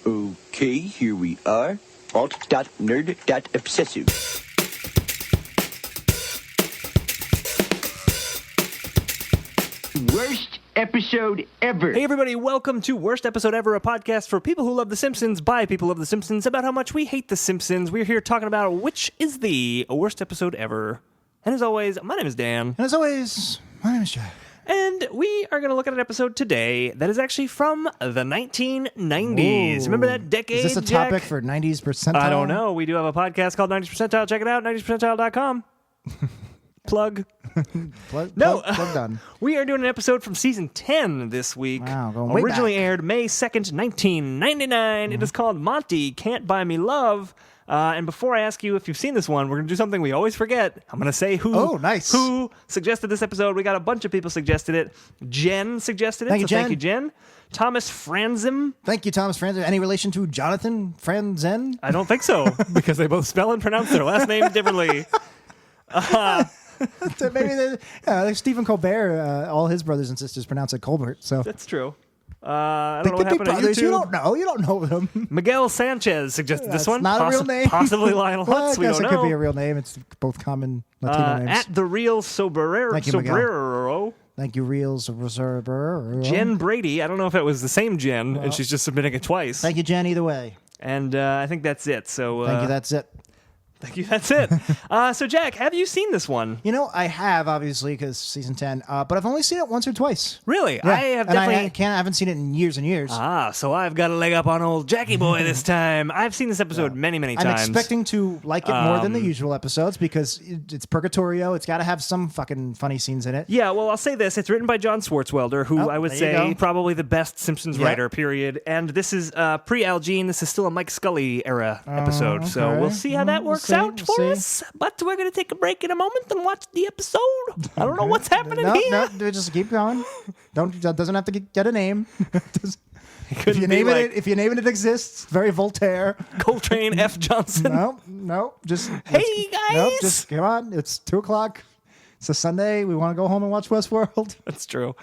Okay, here we are. Alt.nerd.obsessive. Worst episode ever. Hey everybody, welcome to Worst Episode Ever, a podcast for people who love The Simpsons, by people who love The Simpsons, about how much we hate The Simpsons. We're here talking about which is the worst episode ever. And as always, my name is Dan. And as always, my name is Jack. And we are going to look at an episode today that is actually from the 1990s. Whoa. Remember that decade, Is this a Jack? topic for 90s percentile? I don't know. We do have a podcast called 90s Percentile. Check it out, 90percentile.com. Plug. Plug done. We are doing an episode from season 10 this week. Wow, going way Originally back. aired May 2nd, 1999. It is called Monty, Can't Buy Me Love. And before I ask you if you've seen this one, we're going to do something we always forget. I'm going to say who suggested this episode. We got a bunch of people suggested it. Jen suggested it. Thank you, Jen. Thank you, Jen. Thomas Franzim. Thank you, Thomas Franzen. Any relation to Jonathan Franzen? I don't think so, because they both spell and pronounce their last names differently. Maybe like Stephen Colbert, all his brothers and sisters pronounce it Colbert. So That's true. I don't know what could be happened to brothers. YouTube. You don't know them. Miguel Sanchez suggested this That's one. not a real name. Possibly Lionel Well, Hutz. I We guess don't it know. could be a real name. It's both common Latino names. At the real Sobrero. Thank you, Miguel. Sobrero. Thank you, Reels Reserver. Jen Brady. I don't know if it was the same Jen, and she's just submitting it twice. Thank you, Jen. Either way. And I think that's it. So Thank you. That's it. Thank you. That's it. So Jack, have you seen this one? You know, I have, obviously, because season 10, but I've only seen it once or twice. Really? Yeah. I have And definitely. I haven't seen it in years and years. So I've got a leg up on old Jackie boy this time. I've seen this episode many, many I'm times. expecting to like it more than the usual episodes because it's Purgatorio. It's got to have some fucking funny scenes in it. Yeah, well, I'll say this. It's written by John Swartzwelder, who I would there you say go. probably the best Simpsons Yep. writer, period. And this is pre-Al Jean. This is still a Mike Scully era episode. So okay. we'll see how that works out for us. But we're going to take a break in a moment and watch the episode. I don't know what's happening here. No, just keep going. Doesn't have to get a name. If Couldn't you be name like it, it exists. Very Voltaire. Coltrane F. Johnson. No, just Hey, guys! No, just come on. It's 2:00. It's a Sunday. We want to go home and watch Westworld. That's true.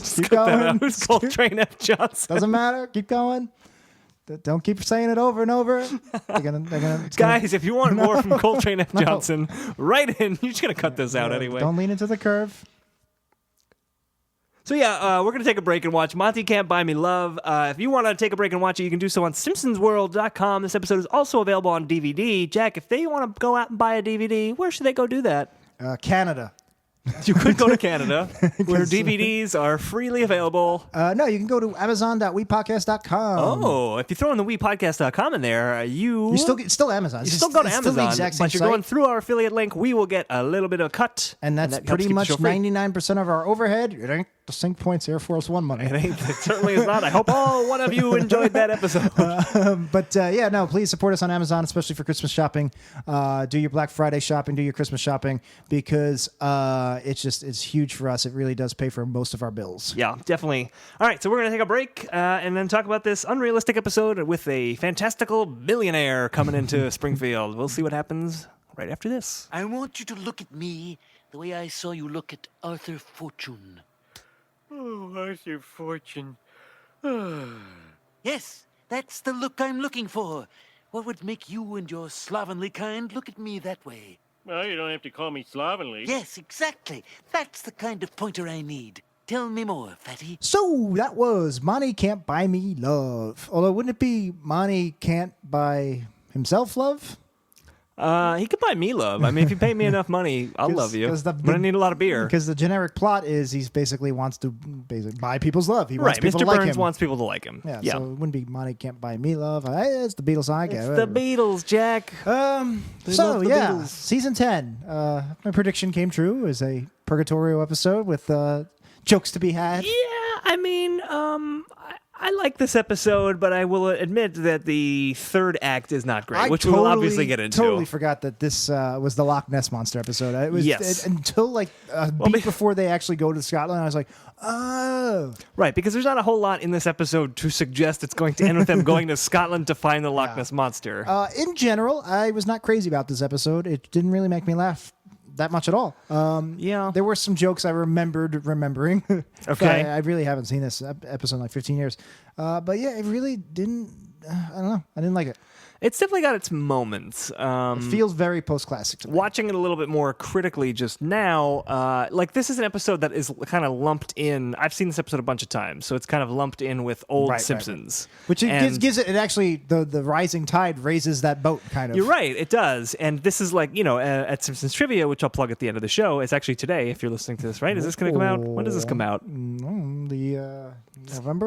Keep going. Who's Coltrane F. Johnson? Doesn't matter. Keep going. Don't keep saying it over and over. Guys, if you want more from Coltrane F. Johnson, write in. You're just going to cut this out anyway. Don't lean into the curve. So yeah, we're going to take a break and watch Monty Can't Buy Me Love. If you want to take a break and watch it, you can do so on SimpsonsWorld.com. This episode is also available on DVD. Jack, if they want to go out and buy a DVD, where should they go do that? Canada. You could go to Canada, where DVDs are freely available. No, you can go to Amazon.wepodcast.com. Oh, if you throw in the WePodcast.com in there, You still Amazon. You still go to It's Amazon, still the exact same but you're site. going through our affiliate link. We will get a little bit of a cut. And that's that helps pretty keep the much show free. 99% of our overhead. It ain't the Sync Points Air Force One money. It certainly is not. I hope all one of you enjoyed that episode. But please support us on Amazon, especially for Christmas shopping. Do your Black Friday shopping, do your Christmas shopping, because it's huge for us. It really does pay for most of our bills. Yeah, definitely. All right, so we're going to take a break and then talk about this unrealistic episode with a fantastical billionaire coming into Springfield. We'll see what happens right after this. I want you to look at me the way I saw you look at Arthur Fortune. Oh, Arthur Fortune. Yes, that's the look I'm looking for. What would make you and your slovenly kind look at me that way? Well, you don't have to call me slovenly. Yes, exactly. That's the kind of pointer I need. Tell me more, Fatty. So that was Monty Can't Buy Me Love. Although, wouldn't it be Monty Can't Buy Himself Love? He could buy me love. I mean, if you pay me enough money, I'll love you. But I need a lot of beer. Because the generic plot is he basically wants to buy people's love. He wants Right, people Mr. to like Burns him. wants people to like him. Yeah, so it wouldn't be Monty Can't Buy Me Love. It's the Beatles song. It's the Beatles, Jack. So love the yeah, Beatles. season 10. My prediction came true. It was a Purgatorio episode with jokes to be had. Yeah, I mean, I like this episode, but I will admit that the third act is not great, which we'll obviously get into. Totally forgot that this was the Loch Ness Monster episode. It was Yes. until like a beat before they actually go to Scotland. I was like, oh, Right, because there's not a whole lot in this episode to suggest it's going to end with them going to Scotland to find the Loch Ness Monster. In general, I was not crazy about this episode. It didn't really make me laugh that much at all. Yeah. There were some jokes I remembered remembering. Okay. I really haven't seen this episode in like 15 years. But yeah, it really didn't. I don't know. I didn't like it. It's definitely got its moments. It feels very post-classic to me. Watching it a little bit more critically just now, like this is an episode that is kind of lumped in. I've seen this episode a bunch of times, so it's kind of lumped in with old Simpsons. Right. Which it gives it actually, the rising tide raises that boat, kind of. You're right, it does. And this is like, at Simpsons Trivia, which I'll plug at the end of the show. It's actually today, if you're listening to this, right? Is this going to come out? When does this come out? November?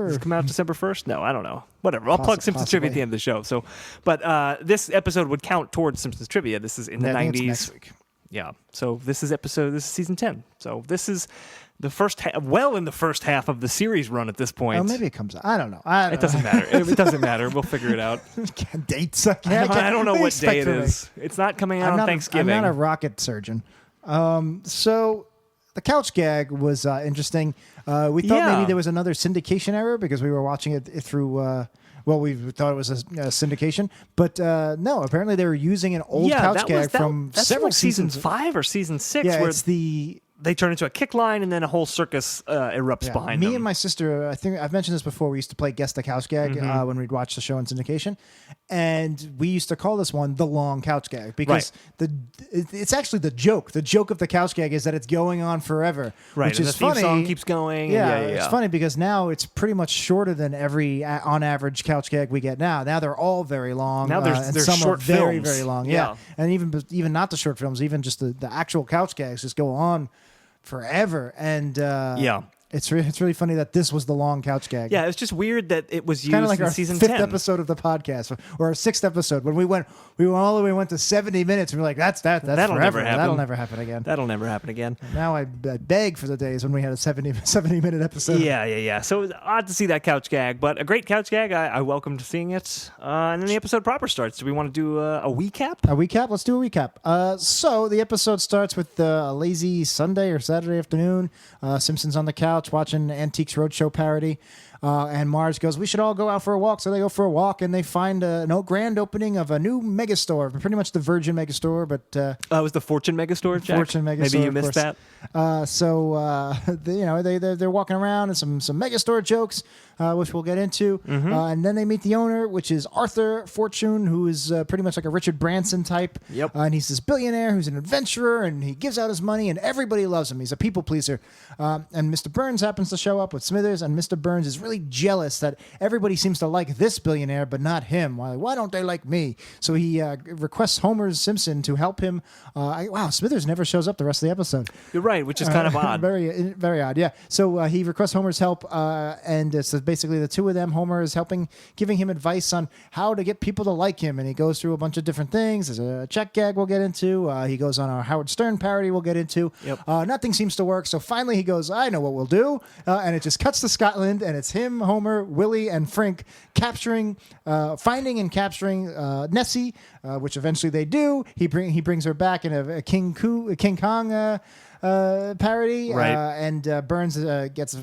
Does it come out December 1st? No, I don't know. Whatever. I'll plug Simpsons Trivia at the end of the show. So, but this episode would count towards Simpsons Trivia. This is in the 90s. Next week. Yeah. So this is season 10. So this is the first in the first half of the series run at this point. Oh, maybe it comes out. I don't know. It doesn't matter. It doesn't matter. We'll figure it out. Dates. I don't know what day it is. It's not coming out on Thanksgiving. I'm not a rocket surgeon. So the couch gag was interesting. We thought maybe there was another syndication error because we were watching it through. We thought it was a syndication, but no. Apparently, they were using an old couch gag from several season seasons. 5 or season 6. Yeah, where it's the. They turn into a kick line, and then a whole circus erupts behind them. Me and my sister, I think I've mentioned this before, we used to play Guess the Couch Gag when we'd watch the show in syndication. And we used to call this one the long couch gag because it's actually the joke. The joke of the couch gag is that it's going on forever. Right, which and is the theme funny. song keeps going. Yeah, it's funny because now it's pretty much shorter than every, on average, couch gag we get now. Now they're all very long. Now and there's some short are very, films. very long. Yeah. And even not the short films, even just the actual couch gags just go on forever. And it's really funny that this was the long couch gag. Yeah, it's just weird that it was used Kind of like in our season 5th 10. episode of the podcast, or our 6th episode when we went all the way to 70 minutes. And we're like, that's That'll forever. never happen. That'll never happen again. That'll never happen again. Now I beg for the days when we had a 70-minute episode. Yeah. So it was odd to see that couch gag, but a great couch gag. I welcomed seeing it. And then the episode proper starts. Do we want to do a recap? A recap? Let's do a recap. So the episode starts with a lazy Sunday or Saturday afternoon. Simpsons on the couch watching Antiques Roadshow parody. And Marge goes, we should all go out for a walk. So they go for a walk, and they find a grand opening of a new megastore, pretty much the Virgin megastore, but it was the Fortune megastore, Jack? Fortune megastore. Maybe you missed that. They're walking around and some megastore jokes, which we'll get into. And then they meet the owner, which is Arthur Fortune, who is pretty much like a Richard Branson type. Yep. And he's this billionaire who's an adventurer, and he gives out his money, and everybody loves him. He's a people pleaser. And Mr. Burns happens to show up with Smithers, and Mr. Burns is really jealous that everybody seems to like this billionaire, but not him. Why don't they like me? So he requests Homer Simpson to help him. Smithers never shows up the rest of the episode. You're right, which is kind of odd. Very, very odd, yeah. So he requests Homer's help, and so basically the two of them, Homer is giving him advice on how to get people to like him, and he goes through a bunch of different things. There's a check gag we'll get into. He goes on a Howard Stern parody we'll get into. Yep. Nothing seems to work, so finally he goes, I know what we'll do, and it just cuts to Scotland, and it's him, Homer, Willie, and Frink finding and capturing Nessie, which eventually they do. He brings her back in a King Kong parody, right. And Burns gets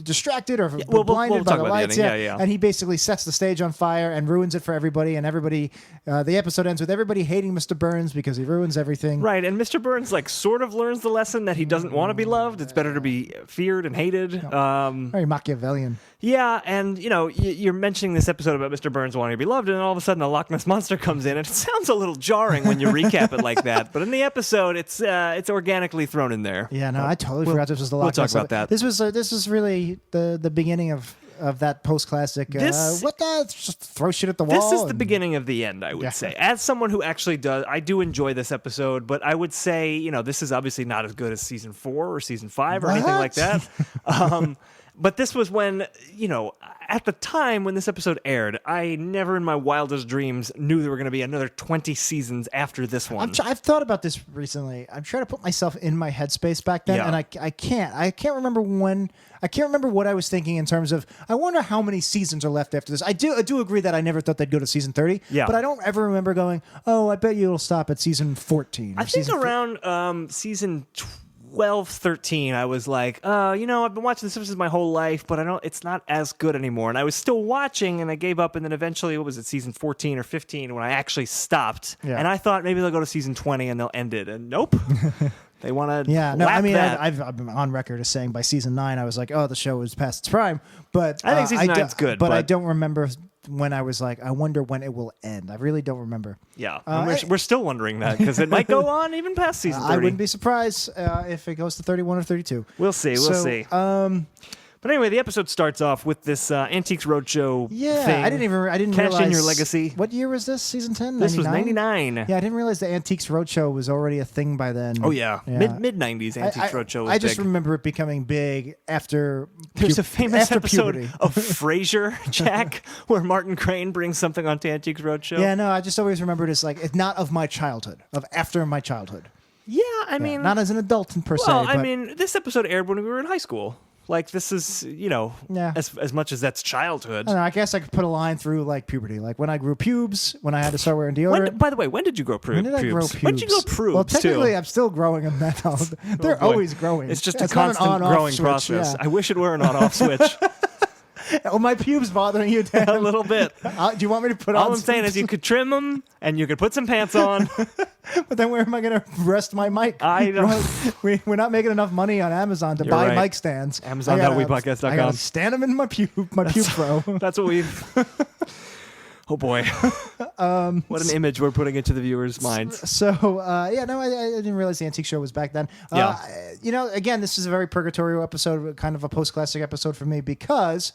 distracted or we'll blinded by the lights. Yeah. And he basically sets the stage on fire and ruins it for everybody. And everybody, the episode ends with everybody hating Mr. Burns because he ruins everything. Right, and Mr. Burns sort of learns the lesson that he doesn't want to be loved. It's better to be feared and hated. Very Machiavellian. Yeah, and you're mentioning this episode about Mr. Burns wanting to be loved, and all of a sudden the Loch Ness Monster comes in, and it sounds a little jarring when you recap it like that. But in the episode, it's organically thrown in there. Yeah, no, I totally forgot this was the Loch Ness. We'll talk about that. This was really the beginning of that post-classic. Just throw shit at the wall. This is the beginning of the end, I would say. As someone who actually I do enjoy this episode, but I would say, this is obviously not as good as season 4 or season 5 or anything like that. But this was when, at the time when this episode aired, I never in my wildest dreams knew there were going to be another 20 seasons after this one. I've thought about this recently. I'm trying to put myself in my headspace back then, and I can't. I can't remember when. I can't remember what I was thinking in terms of, I wonder how many seasons are left after this. I do agree that I never thought they'd go to season 30, but I don't ever remember going, I bet you it'll stop at season 14. I think around season 12 12, 13, I was like, I've been watching The Simpsons my whole life, but it's not as good anymore. And I was still watching, and I gave up. And then eventually, what was it, season 14 or 15, when I actually stopped. Yeah. And I thought maybe they'll go to season 20 and they'll end it. And nope. They want to. Yeah, no, I mean, I've been on record as saying by season 9, I was like, oh, the show was past its prime. But I think season 9's good. But I don't remember when I was like, I wonder when it will end. I really don't remember. Yeah, we're still wondering that because it might go on even past season 30. I wouldn't be surprised if it goes to 31 or 32. We'll see. We'll see. But anyway, the episode starts off with this Antiques Roadshow thing. I didn't Cash realize. In your legacy. What year was this? Season 10? This was 99. Yeah, I didn't realize the Antiques Roadshow was already a thing by then. Oh, yeah. Mid-90s Antiques Roadshow was I just big. remember it becoming big after There's a famous episode puberty. of Frasier, Jack, where Martin Crane brings something onto Antiques Roadshow. Yeah, no, I just always remembered it's like, it's not of my childhood, of after my childhood. Yeah, I mean... Not as an adult per se. Well, I mean, this episode aired when we were in high school. Like, this is, as much as that's childhood. I don't know, I guess I could put a line through, like, puberty. Like, when I grew pubes, when I had to start wearing deodorant. By the way, when did you grow pubes? When did I grow pubes? When did you grow pubes, Well, technically, too? I'm still growing them now. They're always growing. It's just a constant growing switch, process. Yeah. I wish it were an on-off switch. Oh, my pubes bothering you, Dan? A little bit. Do you want me to put on? All I'm saying is you could trim them and you could put some pants on. But then where am I going to rest my mic? I don't. We're not making enough money on Amazon to buy mic stands. Amazon.webpodcast.com. I got to stand them in my pube pro. That's what we've... Oh, boy. What an image we're putting into the viewers' minds. So, I didn't realize the Antique Show was back then. Again, this is a very purgatorial episode, kind of a post-classic episode for me because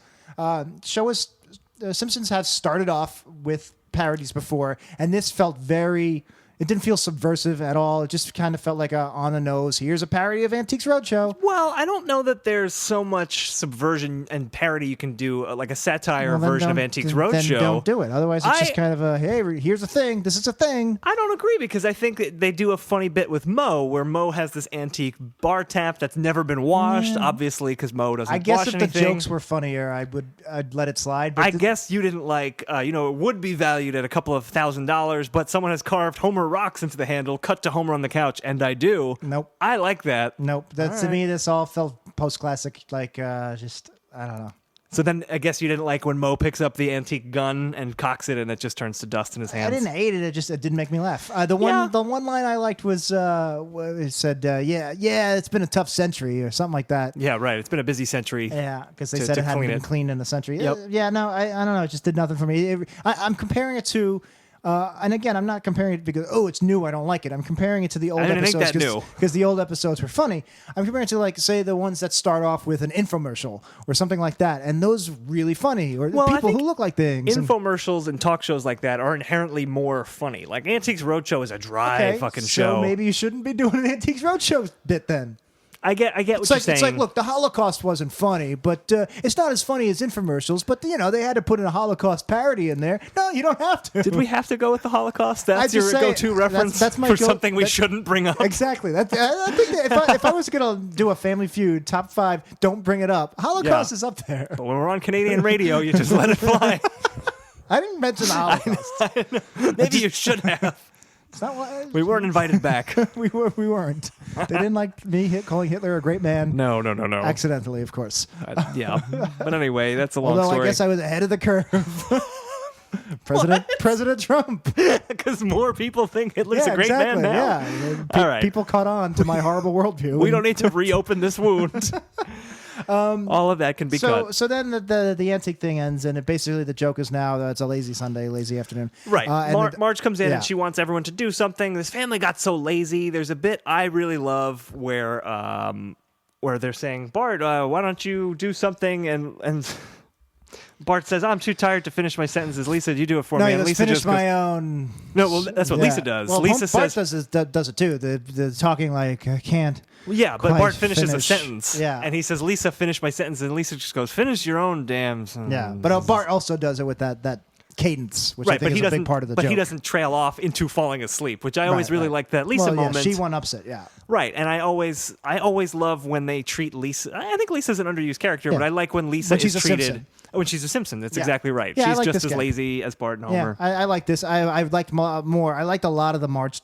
Simpsons have started off with parodies before, and this felt very... It didn't feel subversive at all. It just kind of felt like on the nose. Here's a parody of Antiques Roadshow. Well, I don't know that there's so much subversion and parody you can do, like a satire version of Antiques Roadshow. Then don't do it. Otherwise, it's just kind of a, hey, here's a thing. This is a thing. I don't agree because I think that they do a funny bit with Moe where Moe has this antique bar tap that's never been washed, obviously, because Moe doesn't wash anything. I guess if the jokes were funnier, I'd let it slide. But I guess you didn't like, it would be valued at a couple of $1,000s, but someone has carved Homer rocks into the handle, cut to Homer on the couch, and I do. Nope. I like that. Nope. To me, this all felt post-classic, like, I don't know. So then I guess you didn't like when Moe picks up the antique gun and cocks it and it just turns to dust in his hands. I didn't hate it. It didn't make me laugh. The one line I liked was it said, it's been a tough century or something like that. Yeah, right. It's been a busy century. Yeah, because they said it hadn't been cleaned in a century. Yep. I don't know. It just did nothing for me. I'm comparing it to... and again, I'm not comparing it because, it's new, I don't like it. I'm comparing it to the old episodes because the old episodes were funny. I'm comparing it to, like, say, the ones that start off with an infomercial or something like that. And those are really funny. Or people who look like things. Infomercials and talk shows like that are inherently more funny. Like, Antiques Roadshow is a dry fucking show. So maybe you shouldn't be doing an Antiques Roadshow bit then. I get what you're saying. It's like, look, the Holocaust wasn't funny, but it's not as funny as infomercials. But they had to put in a Holocaust parody in there. No, you don't have to. Did we have to go with the Holocaust? That's your go-to reference for something we shouldn't bring up. Exactly. I think that if I was going to do a Family Feud top 5, don't bring it up. Holocaust is up there. But when we're on Canadian radio, you just let it fly. I didn't mention the Holocaust. Maybe you should have. It's not what we weren't invited back. We weren't. They didn't like me calling Hitler a great man. No. Accidentally, of course. But anyway, that's a long story. Although I guess I was ahead of the curve. President Trump. Because more people think Hitler's a great man now. Yeah. All right. People caught on to my horrible worldview. We don't need to reopen this wound. All of that can be cut. So then the antique thing ends, and basically the joke is now that it's a lazy Sunday, lazy afternoon. Right. Marge comes in and she wants everyone to do something. This family got so lazy. There's a bit I really love where they're saying, Bart, why don't you do something? And Bart says, I'm too tired to finish my sentences. Lisa, you do it for me. And Lisa finish my own. No, well, that's what Lisa does. Well, Lisa Bart does it too. The talking like, I can't. Yeah, but Bart finishes a sentence. Yeah. And he says, Lisa, finish my sentence. And Lisa just goes, finish your own damn sentence. Yeah, but Bart also does it with that cadence, which I think is a big part of the joke. But he doesn't trail off into falling asleep, which I always really like that Lisa moment. She one-ups it, yeah. Right, and I always love when they treat Lisa. I think Lisa's an underused character, but I like when Lisa is treated When she's a Simpson, that's Yeah. exactly right. Yeah, I She's like just this as guy. lazy as Bart and Homer. Yeah, I like this. I liked more. I liked a lot of the Marge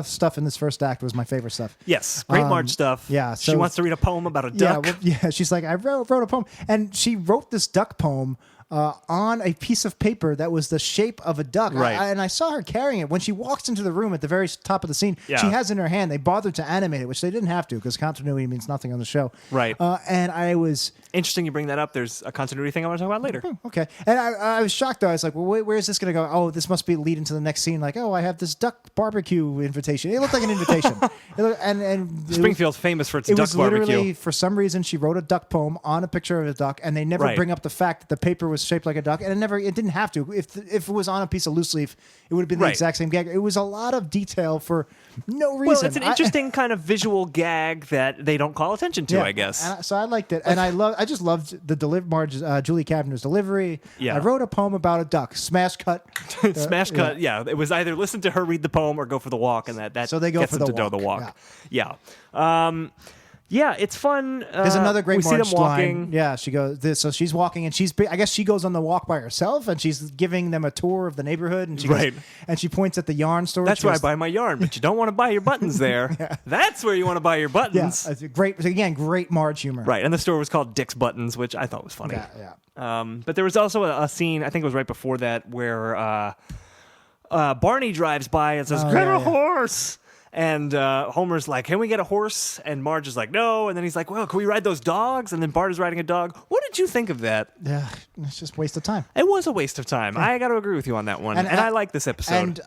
stuff in this first act was my favorite stuff. Yes, great Marge stuff. yeah, she so- wants to read a poem about a Yeah, duck. well, she's like, I wrote a poem. And she wrote this duck poem on a piece of paper that was the shape of a duck. Right. And I saw her carrying it. When she walks into the room at the very top of the scene, Yeah. she has it in her hand. They bothered to animate it, which they didn't have to because continuity means nothing on the show. Right. And I was... Interesting you bring that up. There's a continuity thing I want to talk about later. Okay. And I was shocked, though. I was like, well, where is this going to go? Oh, this must be lead into the next scene. Like, oh, I have this duck barbecue invitation. It looked like an invitation. and it Springfield's famous for its It duck was literally, barbecue. for some reason, she wrote a duck poem on a picture of a duck, and they never Right. bring up the fact that the paper was shaped like a duck, and it didn't have to. If it was on a piece of loose leaf, it would have been the Right. exact same gag. It was a lot of detail for no reason. Well, it's an interesting kind of visual gag that they don't call attention to, I guess. So I liked it, and I just loved the Julie Kavanaugh's delivery. Yeah. I wrote a poem about a duck. Smash cut. Smash cut, yeah. It was either listen to her read the poem or go for the walk, and that So they go gets for them the to do the walk, walk. Yeah. Yeah, it's fun. There's another great we see Marge them walking. line. Yeah, she goes. So she's walking, and I guess she goes on the walk by herself, and she's giving them a tour of the neighborhood, and she goes, Right. and she points at the yarn store. That's She where I goes, buy my yarn, but you don't want to buy your buttons there. That's where you want to buy your Yeah, buttons. it's a great. Again, great Marge humor. Right, and the store was called Dick's Buttons, which I thought was funny. Yeah. But there was also a scene, I think it was right before that, where Barney drives by and says, "Get a horse!" And Homer's like, "Can we get a horse?" And Marge is like, "No." And then he's like, "Well, can we ride those dogs?" And then Bart is riding a dog. What did you think of that? Yeah, it's just a waste of time. It was a waste of time. I got to agree with you on that one. And I like this episode. And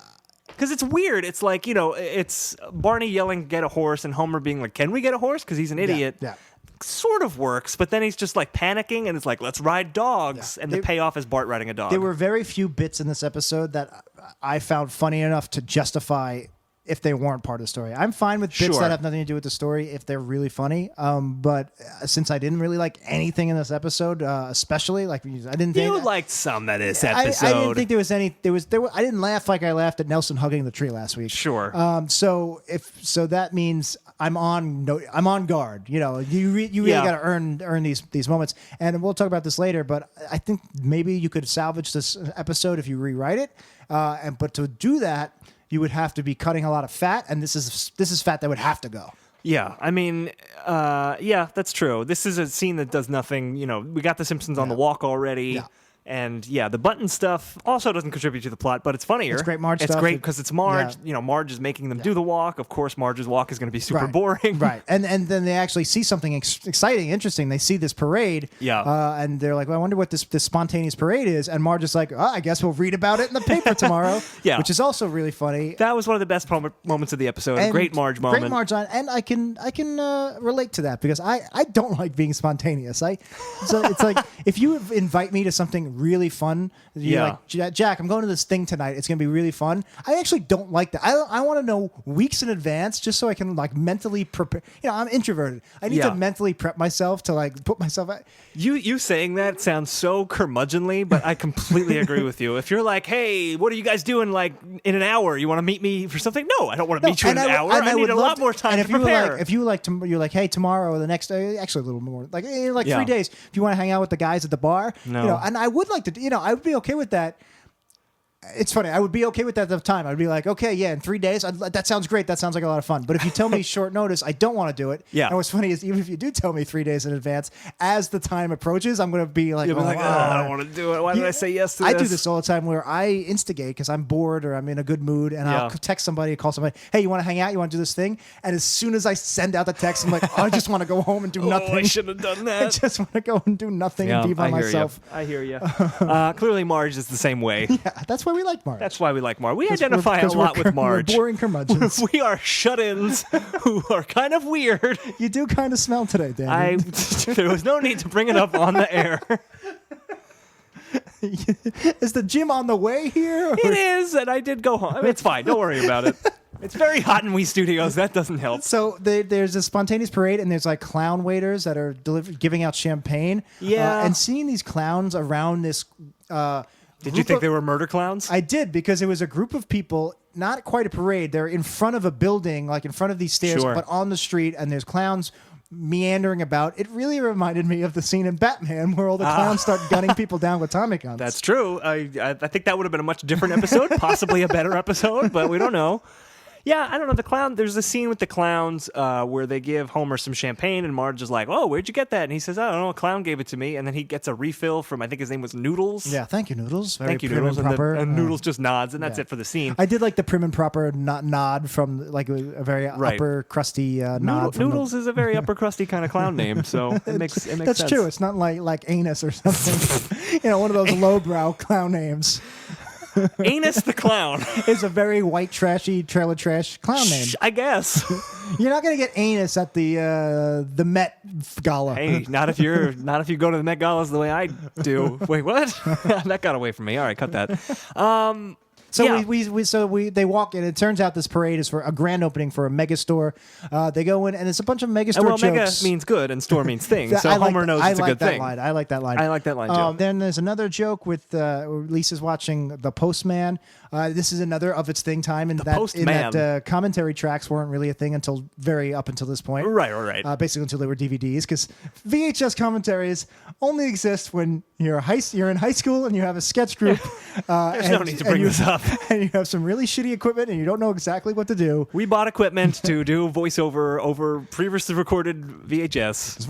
Because it's weird. It's like, it's Barney yelling, "Get a horse," and Homer being like, "Can we get a horse?" Because he's an idiot. Yeah. Sort of works, but then he's just like panicking and it's like, "Let's ride dogs." Yeah. And the payoff is Bart riding a dog. There were very few bits in this episode that I found funny enough to justify if they weren't part of the story. I'm fine with bits Sure. that have nothing to do with the story if they're really funny. But since I didn't really like anything in this episode, especially like I didn't think You liked some of this I episode. didn't think there was any. I didn't laugh like I laughed at Nelson hugging the tree last week. Sure. So that means I'm on guard. You really Yeah. got to earn these moments, and we'll talk about this later. But I think maybe you could salvage this episode if you rewrite it. But to do that, you would have to be cutting a lot of fat, and this is fat that would have to go. Yeah, I mean, yeah, that's true. This is a scene that does nothing. We got the Simpsons on the walk already. Yeah. And yeah, the button stuff also doesn't contribute to the plot, but it's funnier. It's great Marge It's stuff. great because it's Marge. Yeah. Marge is making them do the walk. Of course, Marge's walk is going to be super Right. boring. Right. And then they actually see something exciting, interesting. They see this parade. Yeah. And they're like, well, I wonder what this spontaneous parade is. And Marge is like, I guess we'll read about it in the paper tomorrow. Yeah. Which is also really funny. That was one of the best moments of the episode. And Great Marge moment. Great Marge on, and I can relate to that because I don't like being spontaneous. So it's like if you invite me to something really fun, you're like, Jack, I'm going to this thing tonight. It's going to be really fun. I actually don't like that. I want to know weeks in advance just so I can like mentally prepare. I'm introverted. I need to mentally prep myself to like put myself out. You saying that sounds so curmudgeonly, but I completely agree with you. If you're like, "Hey, what are you guys doing like in an hour? You want to meet me for something?" No, I don't want to meet you in an hour. I need a lot more time to prepare. If you like, you're like, hey, tomorrow or the next day, actually a little more, like 3 days. If you want to hang out with the guys at the bar, No. and I would like to, I would be okay with that. It's funny. I would be okay with that at the time. I'd be like, okay, yeah, in 3 days, that sounds great. That sounds like a lot of fun. But if you tell me short notice, I don't want to do it. Yeah. And what's funny is even if you do tell me 3 days in advance, as the time approaches, I'm going to be like, You'll be like, I don't want to do it. Why did I say yes to this? I do this all the time where I instigate because I'm bored or I'm in a good mood and I'll text somebody, call somebody, hey, you want to hang out? You want to do this thing? And as soon as I send out the text, I'm like, I just want to go home and do nothing. I should have done that. I just want to go and do nothing and be by myself. I hear you. Clearly, Marge is the same way. Yeah, that's why we like Marge. That's why we like Marge. We identify a lot with Marge. We're boring curmudgeons. We are shut-ins who are kind of weird. You do kind of smell today, Dan. There was no need to bring it up on the air. Is the gym on the way here? Or? It is, and I did go home. I mean, it's fine. Don't worry about it. It's very hot in Wii Studios. That doesn't help. So there's a spontaneous parade, and there's like clown waiters that are giving out champagne. Yeah. And seeing these clowns around this. Did you think they were murder clowns? I did, because it was a group of people, not quite a parade. They're in front of a building, like in front of these stairs, Sure. but on the street, and there's clowns meandering about. It really reminded me of the scene in Batman where all the clowns start gunning people down with Tommy guns. That's true. I think that would have been a much different episode, possibly a better episode, but we don't know. Yeah, I don't know. The clown. There's a scene with the clowns where they give Homer some champagne, and Marge is like, "Oh, where'd you get that?" And he says, "I don't know. A clown gave it to me." And then he gets a refill from, I think his name was Noodles. Yeah, thank you, Noodles. Very Thank you, prim Noodles. and proper. And Noodles just nods, and that's it for the scene. I did like the prim and proper nod from like a very upper crusty nod. Noodles is a very upper crusty kind of clown name, so it makes That's sense. true. It's not like Anus or something. One of those lowbrow clown names. Anus the Clown is a very white, trashy, trailer trash clown name. I guess. You're not going to get Anus at the Met Gala. Hey, not if you go to the Met Galas the way I do. Wait, what? That got away from me. All right, cut that. So yeah. they walk in. It turns out this parade is for a grand opening for a mega store. They go in and it's a bunch of mega store well, jokes. Mega means good and store means thing. So Homer knows it's a good thing. I like that line. I like that line too. Then there's another joke with Lisa's watching The Postman. This is another of its thing time in that commentary tracks weren't really a thing until up until this point. Right. Basically until they were DVDs, because VHS commentaries only exist when you're in high school and you have a sketch group. There's no need to bring this up. And you have some really shitty equipment and you don't know exactly what to do. We bought equipment to do voiceover over previously recorded VHS.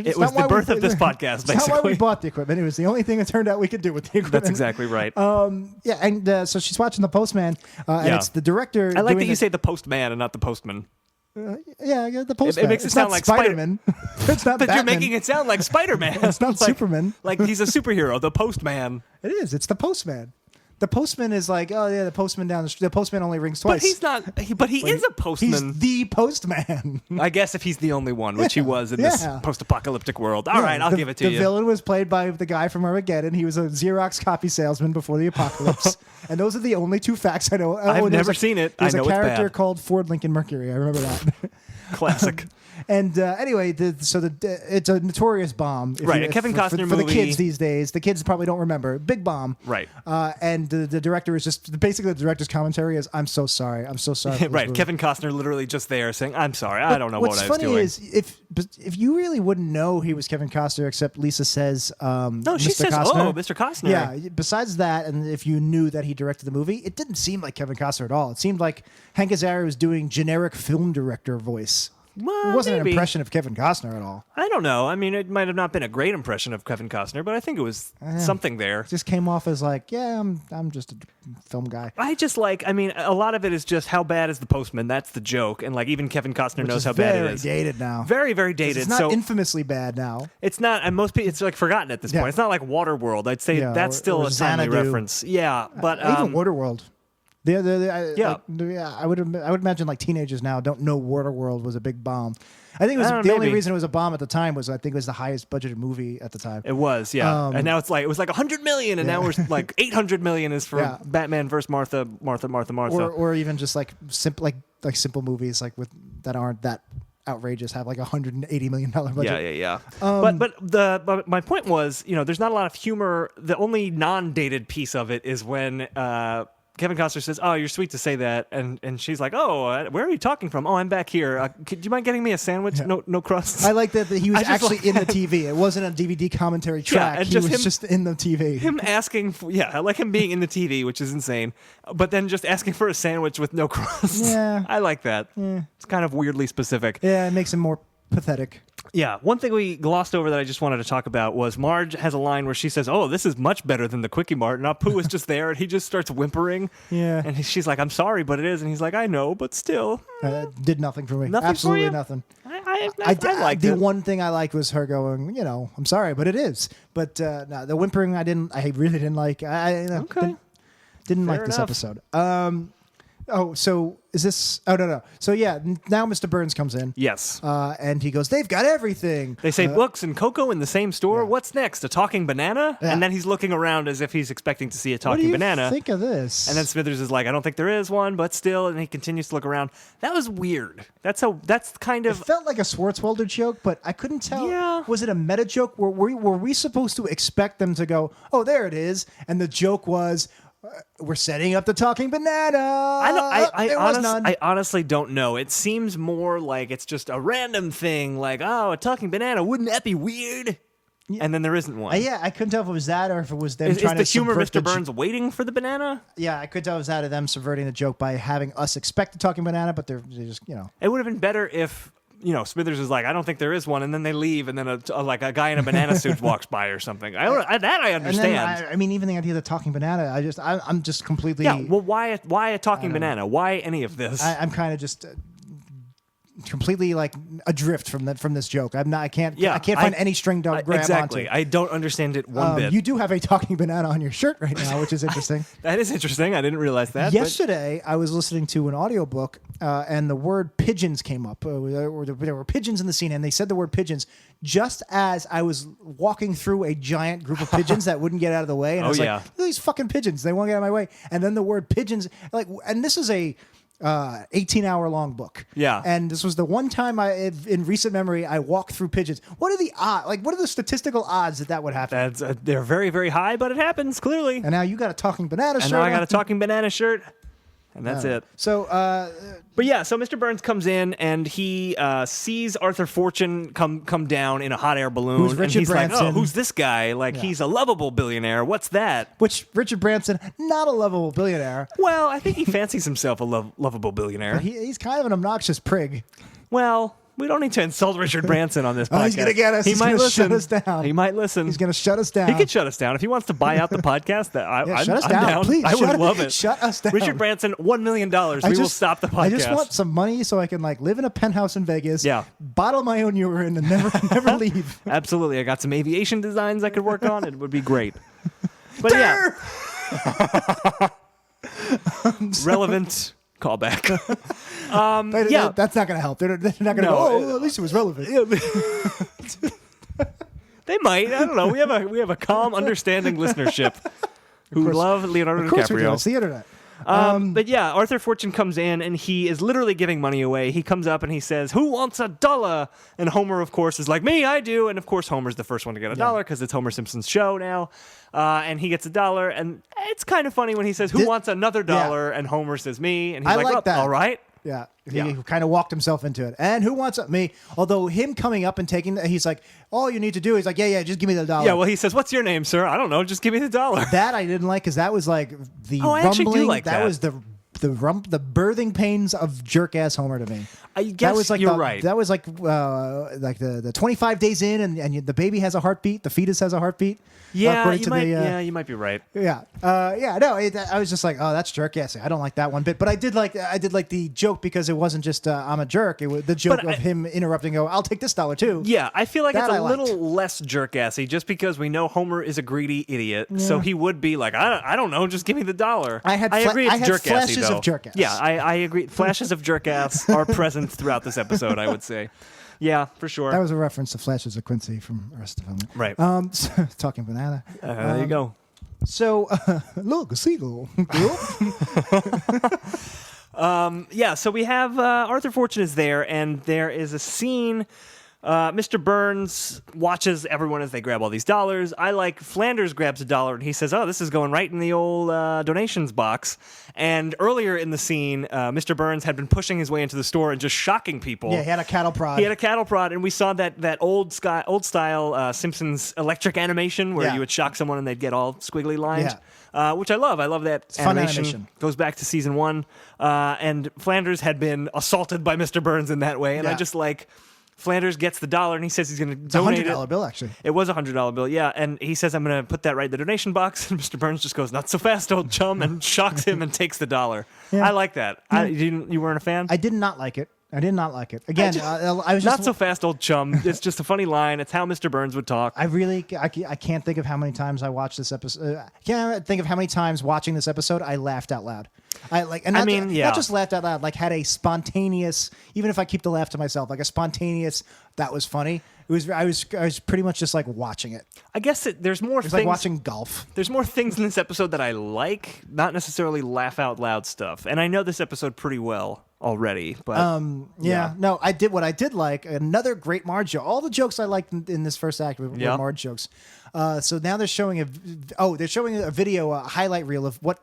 It was the birth of this podcast, basically. That's not why we bought the equipment. It was the only thing it turned out we could do with the equipment. That's exactly right. So she's watching The Postman, and it's the director. I like that you say The Postman and not The Postman. The Postman. It makes it sound like Spider-Man. It's not But Batman. you're making it sound like Spider-Man. It's not Superman. Like he's a superhero, The Postman. It is. It's The Postman. The postman is like, oh yeah, the postman down the street. The postman only rings twice. But he's not. But he is a postman. He's the postman. I guess if he's the only one, which he was in this post-apocalyptic world. All right, I'll give it to you. The villain was played by the guy from Armageddon. He was a Xerox copy salesman before the apocalypse. And those are the only two facts I know. I've never seen it. I know it's bad. There's a character called Ford Lincoln Mercury. I remember that. Classic. And anyway, it's a notorious bomb. Right, a Kevin Costner for movie. the kids these days. The kids probably don't remember. Big bomb. Right. And the director is just basically the director's commentary is, "I'm so sorry. I'm so sorry." Right. Kevin Costner literally just there saying, "I'm sorry. I don't know what I was doing." What's funny is if you really wouldn't know he was Kevin Costner, except Lisa says, "No, she Mr. says, Costner. oh, Mr. Costner." Yeah. Besides that, and if you knew that he directed the movie, it didn't seem like Kevin Costner at all. It seemed like Hank Azaria was doing generic film director voice. Well, it wasn't maybe. an impression of Kevin Costner at all. I don't know. I mean, it might have not been a great impression of Kevin Costner, but I think it was something there. It just came off as like, yeah, I'm just a film guy. A lot of it is just how bad is The Postman? That's the joke. And like even Kevin Costner knows how bad it is. Very dated now. Very, very dated. It's not infamously bad now. It's not, and most people, it's like forgotten at this point. It's not like Waterworld. I'd say that's still a timely reference. Yeah, but even Waterworld. I would imagine like teenagers now don't know Waterworld was a big bomb. I think it was the only reason it was a bomb at the time was I think it was the highest budgeted movie at the time. It was, yeah. And now it was like 100 million, and now we're like 800 million is for Batman versus Martha. Or even just like simple movies like that aren't that outrageous have like $180 million budget. Yeah. But my point was, there's not a lot of humor. The only non-dated piece of it is when Kevin Costner says, "Oh, you're sweet to say that," and she's like, "Oh, where are you talking from? Oh, I'm back here. Do you mind getting me a sandwich? No crusts." I like that he was actually in the TV. It wasn't a DVD commentary track. And he was just in the TV. Him asking, I like him being in the TV, which is insane. But then just asking for a sandwich with no crust. Yeah, I like that. Yeah. It's kind of weirdly specific. Yeah, it makes him more pathetic. Yeah, one thing we glossed over that I just wanted to talk about was Marge has a line where she says, "Oh, this is much better than the Quickie Mart." And Apu is just there, and he just starts whimpering. Yeah. And she's like, "I'm sorry, but it is." And he's like, "I know, but still." Did nothing for me. Nothing Absolutely for you? nothing. I liked the it. one thing I liked was her going, "I'm sorry, but it is." But no, the whimpering I really didn't like. Okay. Didn't like this episode. So is this? Oh, no. So yeah, now Mr. Burns comes in. Yes. And he goes, "They've got everything." They say books and cocoa in the same store. Yeah. What's next? A talking banana? Yeah. And then he's looking around as if he's expecting to see a talking banana. What do you think of this? And then Smithers is like, "I don't think there is one, but still." And he continues to look around. That was weird. That's kind of. It felt like a Swartzwelder joke, but I couldn't tell. Yeah. Was it a meta joke? Were we supposed to expect them to go, "Oh, there it is," and the joke was, we're setting up the talking banana. I honestly don't know. It seems more like it's just a random thing, like, oh, a talking banana. Wouldn't that be weird? Yeah. And then there isn't one. Yeah, I couldn't tell if it was that or if it was them trying to Is the humor Mr. Burns waiting for the banana? Yeah, I couldn't tell if it was out of them subverting the joke by having us expect a talking banana, but they're just, It would have been better if... Smithers is like, I don't think there is one, and then they leave, and then a guy in a banana suit walks by or something. I understand. And then, even the idea of the talking banana, I'm just completely. Yeah. Well, why a talking banana? Why any of this? I'm kind of just completely like adrift from this joke. I can't find any string to grab exactly. onto. I don't understand it one bit. You do have a talking banana on your shirt right now, which is interesting. That is interesting. I didn't realize that. Yesterday, I was listening to an audiobook, and the word pigeons came up. There were pigeons in the scene, and they said the word pigeons just as I was walking through a giant group of pigeons that wouldn't get out of the way. And I was like, look at these fucking pigeons. They won't get out of my way. And then the word pigeons, and this is a 18-hour-long book. Yeah. And this was the one time in recent memory I walked through pigeons. What are the odds? What are the statistical odds that would happen? They're very, very high, but it happens, clearly. And now you got a talking banana shirt. And now I got a talking banana shirt. And that's it. So, so Mr. Burns comes in and he sees Arthur Fortune come down in a hot air balloon. Who's Richard and he's Branson. like, oh, who's this guy? He's a lovable billionaire. What's that? Which Richard Branson, not a lovable billionaire. Well, I think he fancies himself a lovable billionaire. But he's kind of an obnoxious prig. Well, we don't need to insult Richard Branson on this podcast. He's going to get us. He's going to shut us down. He might listen. He's going to shut us down. He could shut us down. If he wants to buy out the podcast, shut us down. Down. Please, I would love it. Shut us down. Richard Branson, $1 million. We will stop the podcast. I just want some money so I can live in a penthouse in Vegas, bottle my own urine, and never leave. Absolutely. I got some aviation designs I could work on. It would be great. But relevant callback. That's not going to help. They're not going to go, at least it was relevant. They might. I don't know. We have a calm, understanding listenership who love Leonardo DiCaprio. Of course we do. It's the internet. But Arthur Fortune comes in and he is literally giving money away. He comes up and he says, "Who wants $1?" And Homer, of course, is like, "Me, I do." And of course, Homer's the first one to get $1 because it's Homer Simpson's show now. And he gets $1. And it's kind of funny when he says, "Who wants another $1?" And Homer says, "Me." And he's like, that. "All right." Yeah. He kind of walked himself into it. And who wants me? Although him coming up and taking, he's like, all you need to do is like, just give me the $1. Yeah, well, he says, "What's your name, sir?" "I don't know, just give me the $1. That I didn't like because that was like the I rumbling. actually do like that. That was the birthing pains of jerk ass Homer to me. I guess that was like you're right. That was like the 25 days in and the baby has a heartbeat. The fetus has a heartbeat. Yeah, you might be right. Yeah. I was just like, oh, that's jerk ass. I don't like that one bit. But I did like the joke because it wasn't just I'm a jerk. It was the joke of him interrupting. I'll take this $1 too. Yeah, I feel like it's a little less jerk assy just because we know Homer is a greedy idiot. Yeah. So he would be like, I don't know, just give me the $1. I agree. It's jerk assy, flashes of jerk ass. Yeah, I agree. Flashes of jerk ass are present throughout this episode, I would say. Yeah, for sure. That was a reference to Flashes of Quincy from Arrested Development. Right. So, talking banana. There you go. So, look, a seagull. So we have Arthur Fortune is there, and there is a scene. Mr. Burns watches everyone as they grab all these dollars. Flanders grabs $1 and he says, "Oh, this is going right in the old donations box." And earlier in the scene, Mr. Burns had been pushing his way into the store and just shocking people. Yeah, he had a cattle prod. And we saw that old style Simpsons electric animation where you would shock someone and they'd get all squiggly lined. Yeah. Which I love. I love that animation. Goes back to season 1. And Flanders had been assaulted by Mr. Burns in that way. And I just Flanders gets the $1 and he says he's going to donate it. It's a $100 bill, actually. It was a $100 bill, yeah. And he says, "I'm going to put that right in the donation box." And Mr. Burns just goes, "Not so fast, old chum," and shocks him and takes the $1. Yeah. I like that. Yeah. You weren't a fan? I did not like it. Again, I was just... Not so fast, old chum. It's just a funny line. It's how Mr. Burns would talk. I can't think of how many times I watched this episode. I can't think of how many times watching this episode I laughed out loud. Not just laughed out loud, had a spontaneous, even if I keep the laugh to myself, a spontaneous, that was funny. I was pretty much just watching it. I guess there's more things. Like watching golf. There's more things in this episode that I like, not necessarily laugh out loud stuff. And I know this episode pretty well already, but no, what I did like, another great Marge joke. All the jokes I liked in this first act were Marge jokes. So now they're showing a video, a highlight reel of what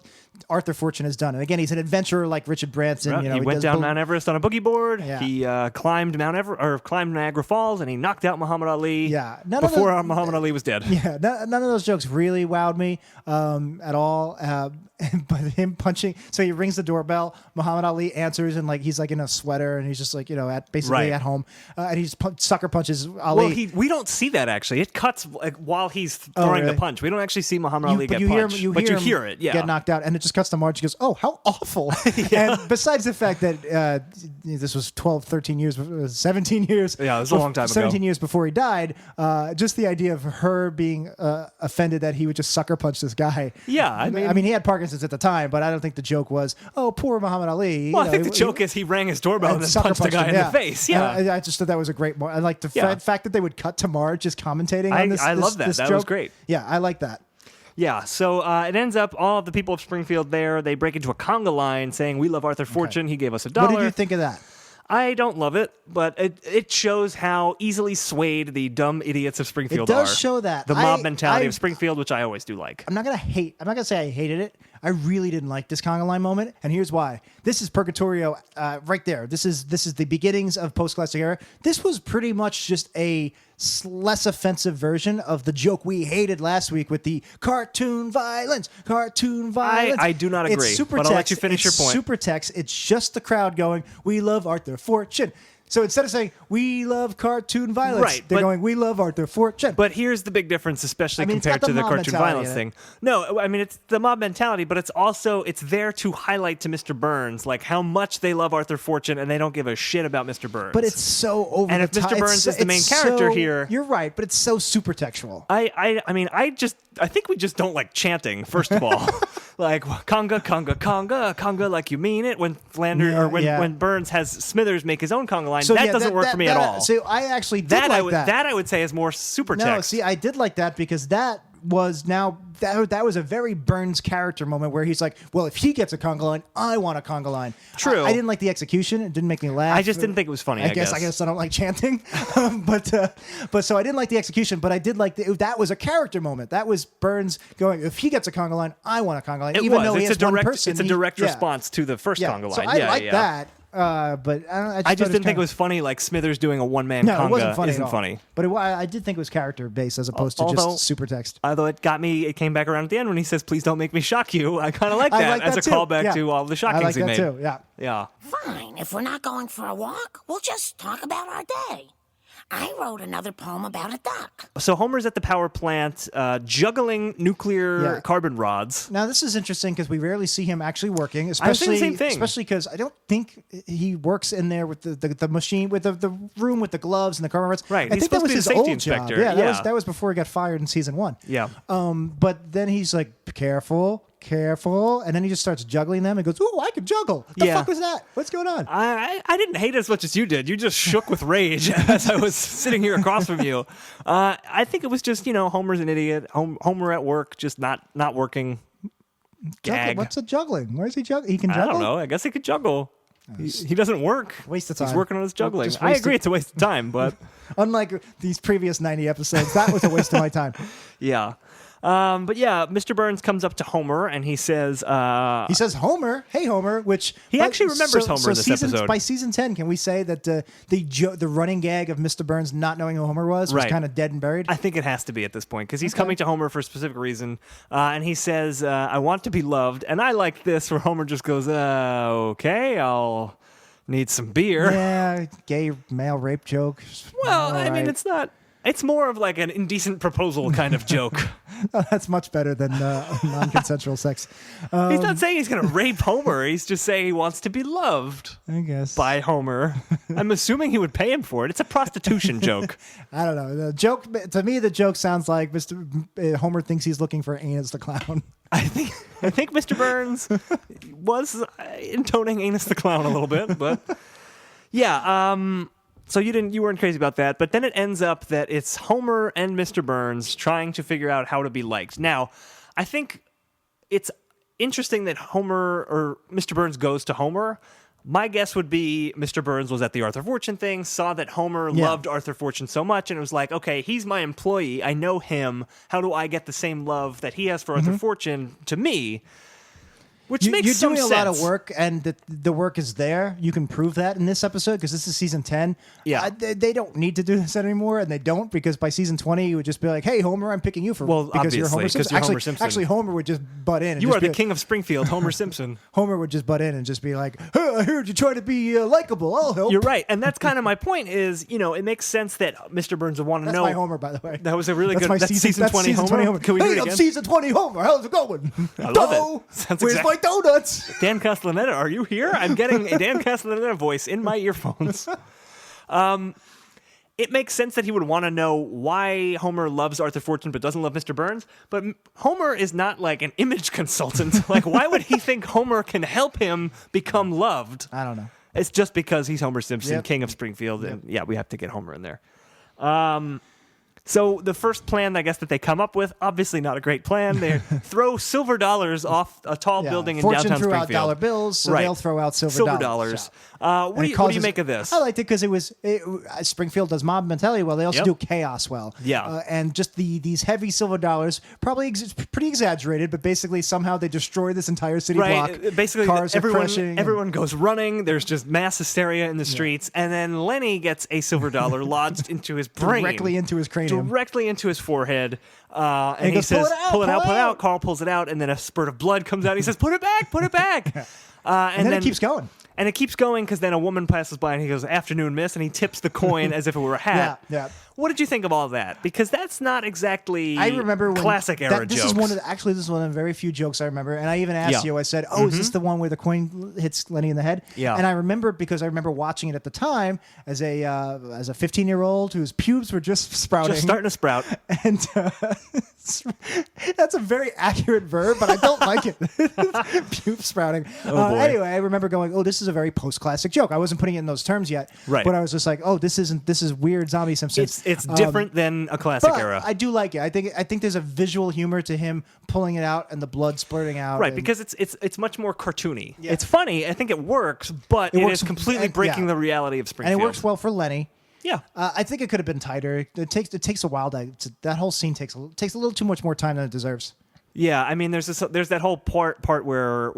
Arthur Fortune has done. And again, he's an adventurer like Richard Branson. Right. You know, he went down Mount Everest on a boogie board. Yeah. He climbed climbed Niagara Falls, and he knocked out Muhammad Ali. Yeah. Before Muhammad Ali was dead. Yeah, none of those jokes really wowed me at all. But him punching, so he rings the doorbell. Muhammad Ali answers, and like he's like in a sweater, and he's just like basically at home, and he just sucker punches Ali. Well, we don't see that actually. It cuts like while he's throwing the punch. We don't actually see Muhammad Ali get punched, but you hear it. Yeah, get knocked out, and it just cuts to Marge. He goes, "Oh, how awful!" And besides the fact that this was 12, 13 years, 17 years. Yeah, it was a long time ago. 17 years before he died. Just the idea of her being offended that he would just sucker punch this guy. Yeah, I mean, he had Parkinson's at the time, but I don't think the joke was, "Oh, poor Muhammad Ali." Well, I think the joke is he rang his doorbell and then punched the guy in the face. Yeah, I just thought that was a great. I like the fact that they would cut to Marge just commentating on this. I love that. That joke. was great. Yeah, I like that. Yeah, so it ends up all of the people of Springfield there. They break into a conga line saying, "We love Arthur Fortune. He gave us $1." What did you think of that? I don't love it, but it shows how easily swayed the dumb idiots of Springfield are. It does show that. The mob mentality of Springfield, which I always do like. I'm not gonna say I hated it. I really didn't like this conga line moment, and here's why. This is Purgatorio right there. This is the beginnings of post-classic era. This was pretty much just a less offensive version of the joke we hated last week with the cartoon violence. I do not agree, but I'll let you finish your point. Super text. It's just the crowd going, "We love Arthur Fortune." So instead of saying, "We love cartoon violence," they're going, "We love Arthur Fortune." But here's the big difference, especially compared to the cartoon violence thing. No, I mean, it's the mob mentality, but it's there to highlight to Mr. Burns, like, how much they love Arthur Fortune and they don't give a shit about Mr. Burns. But it's so over the top. And if Mr. Burns is the main character here... You're right, but it's so super textual. I think we just don't like chanting, first of all. Like, conga, conga, conga, conga, like you mean it. When when Burns has Smithers make his own conga line, that doesn't work for me at all. So I actually did like that. That I would say is more super text. No, see, I did like that because that was a very Burns character moment where he's like, "Well, if he gets a conga line, I want a conga line." True. I didn't like the execution; it didn't make me laugh. I just didn't think it was funny. I guess I don't like chanting, but so I didn't like the execution, but I did like that was a character moment. That was Burns going, "If he gets a conga line, I want a conga line." Even though he has one person, it's a direct response to the first conga line. So I like that. But I just didn't think it was funny. Like Smithers doing a one-man conga it wasn't funny isn't funny. But I did think it was character-based as opposed to just super text. Although it came back around at the end when he says, "Please don't make me shock you." I kind of like that as a callback to all the shockings he made. Too. Yeah. Yeah. Fine. If we're not going for a walk, we'll just talk about our day. I wrote another poem about a duck. So Homer's at the power plant juggling nuclear carbon rods. Now, this is interesting because we rarely see him actually working, I was thinking the same thing. Especially because I don't think he works in there with the machine, with the room with the gloves and the carbon rods. Right. I think that was his safety old inspector. job. Yeah, that was before he got fired in season 1. Yeah. But then he's like, careful, and then he just starts juggling them and goes, "Ooh, I can juggle." What the fuck was that? What's going on? I didn't hate it as much as you did. You just shook with rage as I was sitting here across from you. I think it was just, Homer's an idiot. Homer at work, just not working. Gag. What's a juggling? Where is he juggling? He can juggle? I don't know. I guess he could juggle. He doesn't work. Waste of time. He's working on his juggling. I agree it's a waste of time, but... Unlike these previous 90 episodes, that was a waste of my time. Yeah. But yeah, Mr. Burns comes up to Homer and he says... he says, "Homer, hey Homer," which... He actually remembers Homer in this episode. By season 10, can we say that the running gag of Mr. Burns not knowing who Homer was kind of dead and buried? I think it has to be at this point because he's coming to Homer for a specific reason. And he says, "I want to be loved." And I like this where Homer just goes, "Okay, I'll need some beer." Yeah, gay male rape joke. Well, I mean, it's not... It's more of like an indecent proposal kind of joke. That's much better than non-consensual sex. He's not saying he's going to rape Homer. He's just saying he wants to be loved. I guess. By Homer. I'm assuming he would pay him for it. It's a prostitution joke. I don't know. The joke, to me, the joke sounds like Homer thinks he's looking for Anus the Clown. I think Mr. Burns was intoning Anus the Clown a little bit, but yeah. So you weren't crazy about that, but then it ends up that it's Homer and Mr. Burns trying to figure out how to be liked. Now, I think it's interesting that Homer or Mr. Burns goes to Homer, My guess would be Mr. Burns was at the Arthur Fortune thing, saw that Homer loved Arthur Fortune so much, and it was like, okay, he's my employee. I know him. How do I get the same love that he has for Arthur Fortune to me? Which makes some sense. You're doing a lot of work, and the work is there. You can prove that in this episode, because this is season 10. Yeah. They don't need to do this anymore, and they don't, because by season 20, you would just be like, hey, Homer, I'm picking you because you're Homer Simpson. Homer Simpson. Actually, Homer would just butt in. And you are the king of Springfield, Homer Simpson. Homer would just butt in and just be like, hey, I heard you try to be likable. I'll help. You're right, and that's kind of my point is, it makes sense that Mr. Burns would want to know. That's my Homer, by the way. That was a really good... That's season 20 Homer. Can we do it again? I'm season 20 Homer. How's it going? I love it. Where's my donuts? Dan Castellaneta, are you here? I'm getting a Dan Castellaneta voice in my earphones. It makes sense that he would want to know why Homer loves Arthur Fortune but doesn't love Mr. Burns. But Homer is not like an image consultant. Like, why would he think Homer can help him become loved? I don't know. It's just because he's Homer Simpson, king of Springfield. And yeah, we have to get Homer in there. So the first plan, I guess, that they come up with, obviously not a great plan. They throw silver dollars off a tall building in Fortune downtown threw Springfield. out dollar bills, so they'll throw out silver dollars. What do you make of this? I liked it because Springfield does mob mentality well. They also do chaos well. Yeah. And just these heavy silver dollars, probably pretty exaggerated, but basically somehow they destroy this entire city block. Basically, cars are crashing. Everyone goes running. There's just mass hysteria in the streets. And then Lenny gets a silver dollar lodged into his brain. Directly into his cranium. Directly into his forehead. And he goes, says, pull it out. Carl pulls it out, and then a spurt of blood comes out. He says, put it back. And then it keeps going. And it keeps going because then a woman passes by and he goes, afternoon, miss, and he tips the coin as if it were a hat. Yeah. What did you think of all that? Because that's not exactly classic era jokes. This is one of the very few jokes I remember. And I even asked you, I said, is this the one where the coin hits Lenny in the head? Yeah. And I remember because I remember watching it at the time as a 15-year-old whose pubes were just sprouting. Just starting to sprout. And that's a very accurate verb, but I don't like it. Pube sprouting. Anyway, I remember going, this is a very post-classic joke. I wasn't putting it in those terms yet. Right. But I was just like, this is weird zombie Simpsons. It's different than a classic era. I do like it. I think there's a visual humor to him pulling it out and the blood splurting out. Right, because it's much more cartoony. Yeah. It's funny. I think it works, but it is completely breaking the reality of Springfield. And it works well for Lenny. Yeah, I think it could have been tighter. It takes a while. That whole scene takes a little too much more time than it deserves. Yeah, I mean, there's that whole part where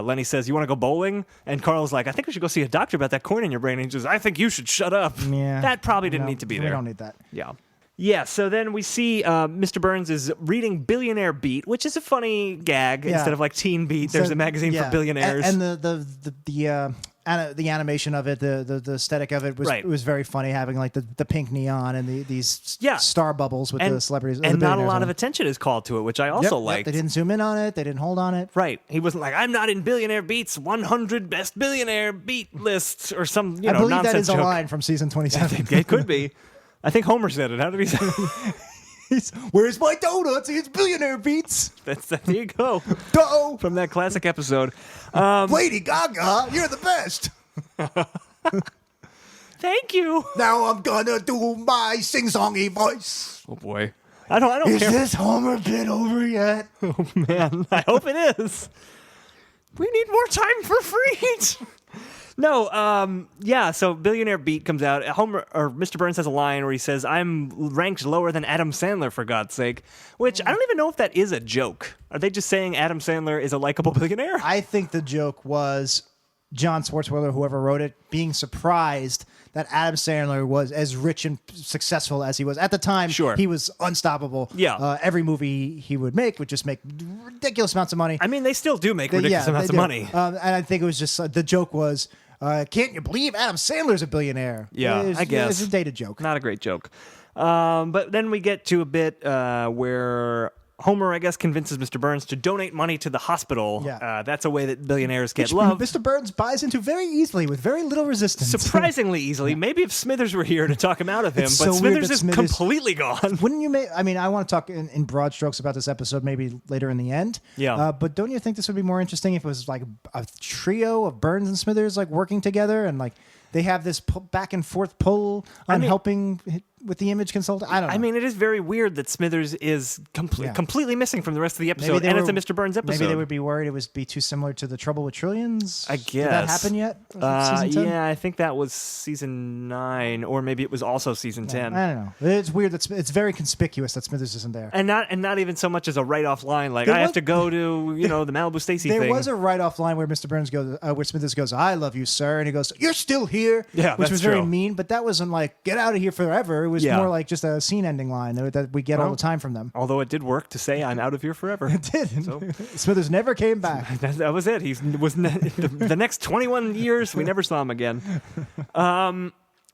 Lenny says, "You want to go bowling?" and Carl's like, "I think we should go see a doctor about that coin in your brain." And he says, "I think you should shut up." Yeah, that probably didn't need to be there. We don't need that. Yeah. Yeah, so then we see Mr. Burns is reading Billionaire Beat, which is a funny gag instead of like Teen Beat. There's a magazine for billionaires, and the animation of it, the aesthetic of it was very funny, having like the pink neon and these star bubbles with the celebrities. And not a lot of attention is called to it, which I also liked. They didn't zoom in on it. They didn't hold on it. Right. He wasn't like, I'm not in Billionaire Beat's 100 best billionaire beat lists or some I believe nonsense that is joke. A line from season 27. It could be. I think Homer said it. How did he say it? Where's my donuts? It's Billionaire Beats. There you go. Duh. From that classic episode. Lady Gaga, you're the best. Thank you. Now I'm gonna do my sing-songy voice. Oh boy. I don't care. Is this Homer bit over yet? Oh man, I hope it is. We need more time for free. No, so Billionaire Beat comes out. Homer or Mr. Burns has a line where he says, "I'm ranked lower than Adam Sandler, for God's sake," which I don't even know if that is a joke. Are they just saying Adam Sandler is a likable billionaire? I think the joke was John Swartzwelder, whoever wrote it, being surprised that Adam Sandler was as rich and successful as he was. At the time, he was unstoppable. Yeah. Every movie he would make would just make ridiculous amounts of money. I mean, they still do make ridiculous amounts of money. And I think it was just, the joke was, can't you believe Adam Sandler's a billionaire? Yeah, I guess. It's a dated joke. Not a great joke. But then we get to a bit where Homer, I guess, convinces Mr. Burns to donate money to the hospital. Yeah. That's a way that billionaires get love. Mr. Burns buys into very easily with very little resistance. Surprisingly easily. Maybe if Smithers were here to talk him out of him, but Smithers is completely gone. Wouldn't you I mean, I want to talk in broad strokes about this episode maybe later in the end. Yeah. But don't you think this would be more interesting if it was like a trio of Burns and Smithers like working together and like they have this back and forth pull on helping with the image consultant. I don't know. I mean, it is very weird that Smithers is completely missing from the rest of the episode, and it's a Mr. Burns episode. Maybe they would be worried it would be too similar to The Trouble with Trillions. I guess. Did that happen yet? Season 10? Yeah, I think that was season 9, or maybe it was also season 10. I don't know. It's weird that it's very conspicuous that Smithers isn't there, and not even so much as a write-off line like I have to go to the Malibu Stacy thing. There was a write-off line where Mr. Burns goes, where Smithers goes, "I love you, sir," and he goes, "You're still here," which was very mean. But that wasn't like "get out of here forever." It was more like just a scene-ending line that we get all the time from them. Although it did work to say "I'm out of here forever." It did. So. Smithers never came back. That was it. He was the next 21 years. We never saw him again.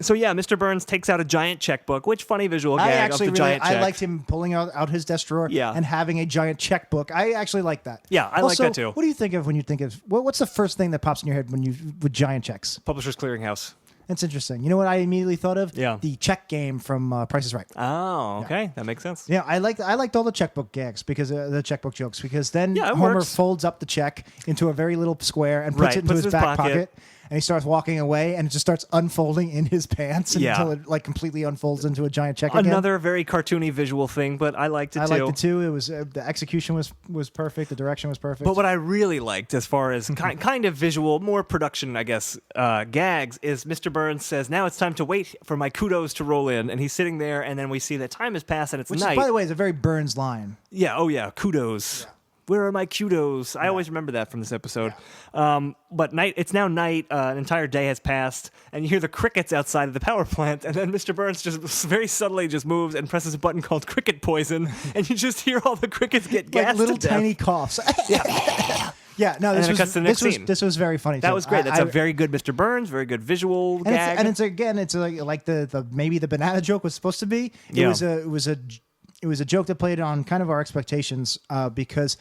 So yeah, Mr. Burns takes out a giant checkbook, which funny visual gag of the giant check. I liked him pulling out his desk drawer and having a giant checkbook. I actually like that. Yeah, I like that too. What do you think of when you think of what's the first thing that pops in your head with giant checks? Publishers Clearinghouse. That's interesting. You know what I immediately thought of? Yeah. The check game from Price is Right. Oh, okay. That makes sense. Yeah, I liked all the checkbook gags because the checkbook jokes because then Homer works. folds up the check into a very little square and puts it into his back pocket. And he starts walking away, and it just starts unfolding in his pants until it like completely unfolds into a giant check again. Another very cartoony visual thing, but I liked it too. I liked it too. It was the execution was perfect. The direction was perfect. But what I really liked, as far as kind of visual, more production, I guess, gags, is Mr. Burns says, "Now it's time to wait for my kudos to roll in," and he's sitting there, and then we see that time has passed, and it's Which night. Is, by the way, is a very Burns line. Yeah. Oh yeah. Kudos. Yeah. Where are my kudos? I always remember that from this episode. Yeah. But it's now night. An entire day has passed, and you hear the crickets outside of the power plant. And then Mr. Burns just very subtly just moves and presses a button called cricket poison, and you just hear all the crickets get gassed like little to death. tiny coughs. Yeah. Yeah, no, this was very funny. That was great. That's a very good Mr. Burns, very good visual gag. It's like the maybe the banana joke was supposed to be. It was a joke that played on kind of our expectations because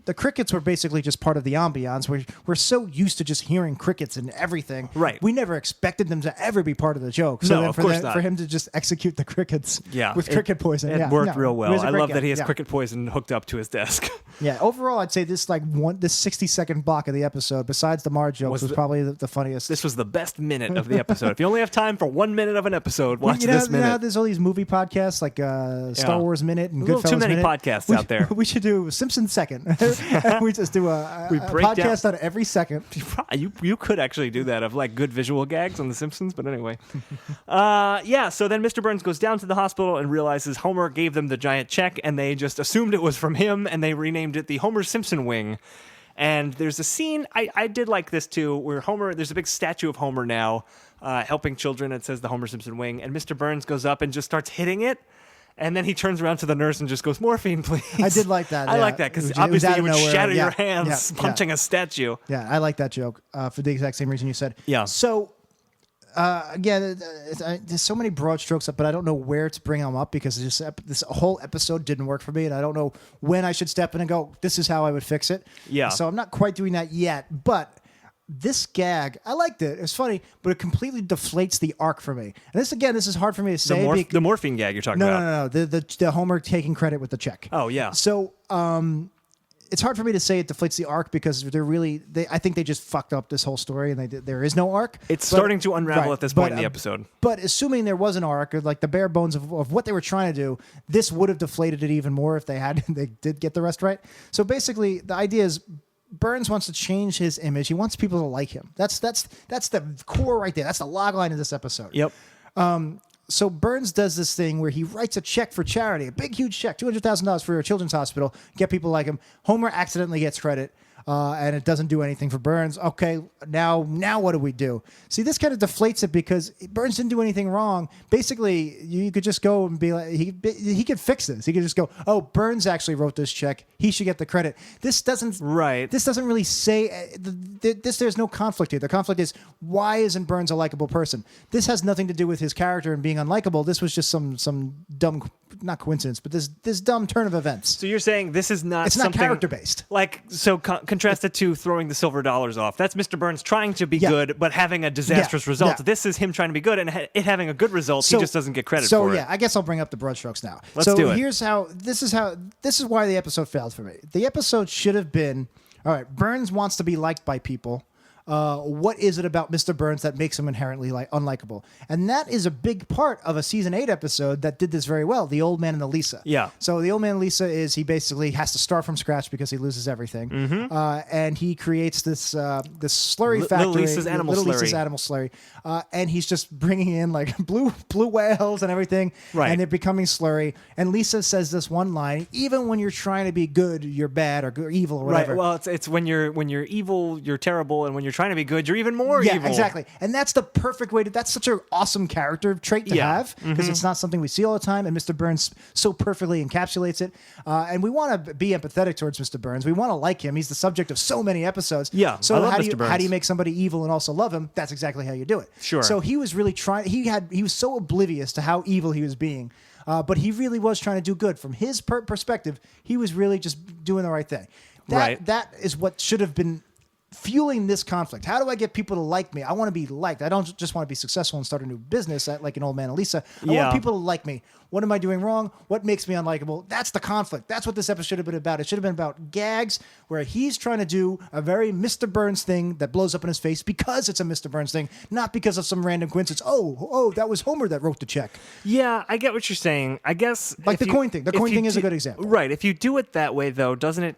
the crickets were basically just part of the ambiance. We're so used to just hearing crickets and everything. Right. We never expected them to ever be part of the joke. So no, then of course not. For him to just execute the crickets with cricket poison. It worked real well. I love that he has cricket poison hooked up to his desk. Yeah, overall, I'd say this 60-second block of the episode, besides the Marge jokes, was probably the funniest. This was the best minute of the episode. If you only have time for 1 minute of an episode, watch this minute. You know, there's all these movie podcasts like Star Wars Minute and Goodfellas Minute. Too many podcasts out there. We should do Simpsons Second. We just do a podcast on every second. You could actually do that of like good visual gags on The Simpsons, but anyway. So then Mr. Burns goes down to the hospital and realizes Homer gave them the giant check, and they just assumed it was from him, and they renamed it the Homer Simpson wing. And there's a scene, I did like this too, where there's a big statue of Homer now helping children. It says the Homer Simpson wing, and Mr. Burns goes up and just starts hitting it. And then he turns around to the nurse and just goes, "Morphine, please." I did like that. I like that because obviously you would shatter your hands punching a statue. Yeah, I like that joke for the exact same reason you said. Yeah. So, again, there's so many broad strokes, but I don't know where to bring them up because this whole episode didn't work for me, and I don't know when I should step in and go, "This is how I would fix it." Yeah. So I'm not quite doing that yet, but this gag, I liked it. It was funny, but it completely deflates the arc for me. And this is hard for me to say. The morphine gag you're talking about. No. The Homer taking credit with the check. Oh, yeah. So it's hard for me to say it deflates the arc because I think they just fucked up this whole story and there is no arc. It's starting to unravel at this point in the episode. But assuming there was an arc, or like the bare bones of what they were trying to do, this would have deflated it even more if they did get the rest right. So basically, the idea is Burns wants to change his image. He wants people to like him. That's the core right there. That's the log line of this episode. Yep. So Burns does this thing where he writes a check for charity, a big, huge check, $200,000 for a children's hospital, get people like him. Homer accidentally gets credit, and it doesn't do anything for Burns. Okay, now what do we do? See, this kind of deflates it because Burns didn't do anything wrong. Basically, you could just go and be like, he could fix this. He could just go, "Oh, Burns actually wrote this check. He should get the credit." This doesn't really say there's no conflict here. The conflict is, why isn't Burns a likable person? This has nothing to do with his character and being unlikable. This was just some dumb, not coincidence, but this dumb turn of events. So you're saying this is not it's not character based. Like, so contrast it to throwing the silver dollars off. That's Mr. Burns trying to be good, but having a disastrous result. This is him trying to be good and it having a good result. He just doesn't get credit for it. So I guess I'll bring up the broad strokes now. Let's do it. This is why the episode failed for me. The episode should have been, all right, Burns wants to be liked by people. what is it about Mr. Burns that makes him inherently unlikable? And that is a big part of a season 8 episode that did this very well, The Old Man and the Lisa. Yeah. So The Old Man and Lisa is he basically has to start from scratch because he loses everything. And he creates this slurry factory. Little Lisa's animal slurry. And he's just bringing in like blue whales and everything. Right. And they're becoming slurry. And Lisa says this one line, even when you're trying to be good, you're bad or evil or whatever. Right. Well, it's when you're evil, you're terrible, and when you're trying to be good, you're even more evil. Yeah, exactly. And that's the perfect way that's such an awesome character trait to have because it's not something we see all the time. And Mr. Burns so perfectly encapsulates it. And we want to be empathetic towards Mr. Burns. We want to like him. He's the subject of so many episodes. Yeah. So I love how Mr. Burns. do you make somebody evil and also love him? That's exactly how you do it. Sure. So he was really trying. He was so oblivious to how evil he was being. But he really was trying to do good. From his perspective, he was really just doing the right thing. That is what should have been fueling this conflict. How do I get people to like me? I want to be liked. I don't just want to be successful and start a new business like an Old Man and Lisa. I want people to like me. What am I doing wrong? What makes me unlikable? That's the conflict. That's what this episode should have been about. It should have been about gags where he's trying to do a very Mr. Burns thing that blows up in his face because it's a Mr. Burns thing, not because of some random coincidence. Oh, that was Homer that wrote the check. Yeah, I get what you're saying. I guess like the coin thing. The coin thing is a good example. Right. If you do it that way, though, doesn't it?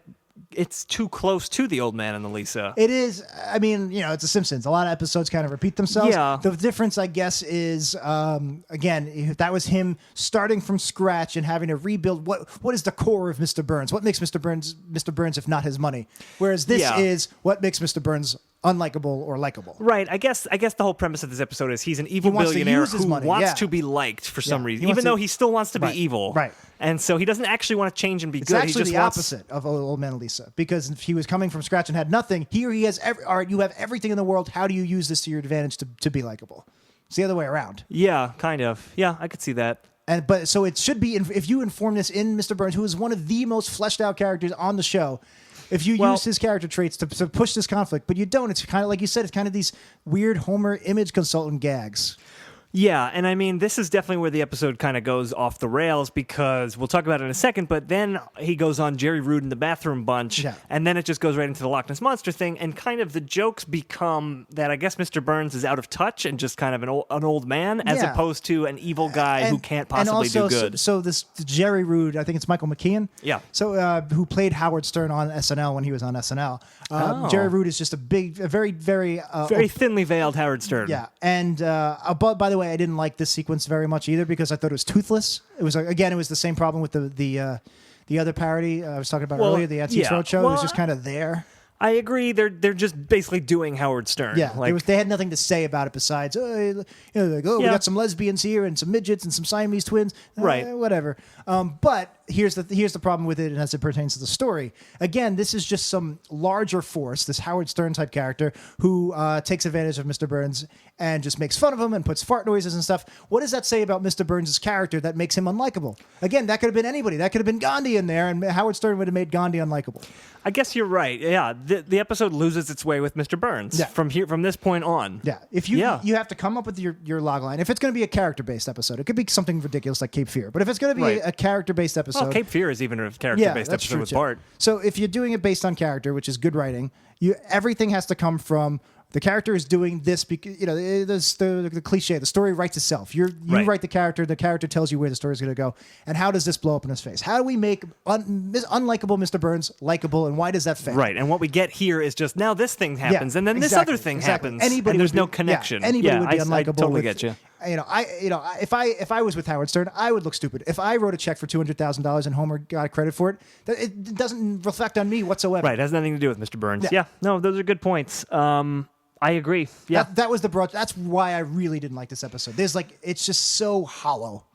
It's too close to The Old Man and the Lisa. It is. I mean, it's The Simpsons. A lot of episodes kind of repeat themselves. Yeah. The difference, I guess, is, again, if that was him starting from scratch and having to rebuild. What is the core of Mr. Burns? What makes Mr. Burns if not his money? Whereas this is what makes Mr. Burns unlikable or likable. Right. I guess the whole premise of this episode is he's an evil billionaire who wants to be liked for some reason, even though he still wants to be evil. Right. And so he doesn't actually want to change and be it's good. It's actually he just the wants... opposite of Old Man and Lisa, because if he was coming from scratch and had nothing, here he has all right, you have everything in the world. How do you use this to your advantage to be likable? It's the other way around. Yeah, kind of. Yeah, I could see that. But so it should be, if you inform this in Mr. Burns, who is one of the most fleshed out characters on the show, if you use his character traits to push this conflict, but you don't, it's kind of like you said, it's kind of these weird Homer image consultant gags. Yeah, and I mean, this is definitely where the episode kind of goes off the rails because we'll talk about it in a second, but then he goes on Jerry Rude in the Bathroom Bunch, and then it just goes right into the Loch Ness Monster thing, and kind of the jokes become that I guess Mr. Burns is out of touch and just kind of an old man as opposed to an evil guy who can't possibly do good. So this Jerry Rude, I think it's Michael McKean. Yeah. So who played Howard Stern on SNL when he was on SNL. Jerry Rude is just a very, very... very thinly veiled Howard Stern. Yeah, and by the way, I didn't like this sequence very much either because I thought it was toothless. It was again, it was the same problem with the other parody I was talking about earlier, the Antiques Roadshow. It was just kind of there. I agree. They're just basically doing Howard Stern. Yeah, they had nothing to say about it besides, we got some lesbians here and some midgets and some Siamese twins, right? Whatever. But here's the problem with it, and as it pertains to the story. Again, this is just some larger force, this Howard Stern type character who takes advantage of Mr. Burns and just makes fun of him and puts fart noises and stuff. What does that say about Mr. Burns' character that makes him unlikable? Again, that could have been anybody. That could have been Gandhi in there, and Howard Stern would have made Gandhi unlikable. I guess you're right. Yeah, the episode loses its way with Mr. Burns from this point on. Yeah, if you have to come up with your log line. If it's going to be a character-based episode, it could be something ridiculous like Cape Fear. But if it's going to be a character-based episode, Cape Fear is even a character-based episode with Bart. So if you're doing it based on character, which is good writing, everything has to come from. The character is doing this because, the cliche, the story writes itself. You write the character tells you where the story is going to go. And how does this blow up in his face? How do we make unlikable Mr. Burns likable, and why does that fail? Right, and what we get here is just, now this thing happens, and then this other thing happens, and there's no connection. Anybody would be unlikable. I totally get you. If I was with Howard Stern, I would look stupid. If I wrote a check for $200,000 and Homer got credit for it doesn't reflect on me whatsoever. Right, it has nothing to do with Mr. Burns. Yeah, no, those are good points. I agree. Yeah, that was that's why I really didn't like this episode. It's just so hollow.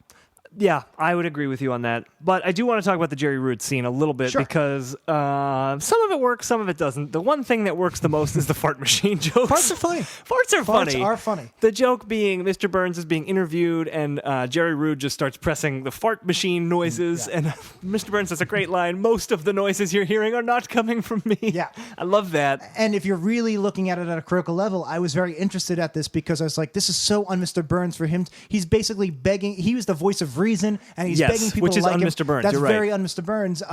Yeah, I would agree with you on that. But I do want to talk about the Jerry Rude scene a little bit because some of it works, some of it doesn't. The one thing that works the most is the fart machine jokes. Farts are funny. Farts are funny. The joke being Mr. Burns is being interviewed and Jerry Rude just starts pressing the fart machine noises and Mr. Burns has a great line, most of the noises you're hearing are not coming from me. Yeah. I love that. And if you're really looking at it at a critical level, I was very interested at this because I was like, this is so un Mr. Burns for him. He's basically begging. He was the voice of reason, and he's Yes, begging people which is to like on him. Mr. Burns, That's you're right. very on Mr. Burns,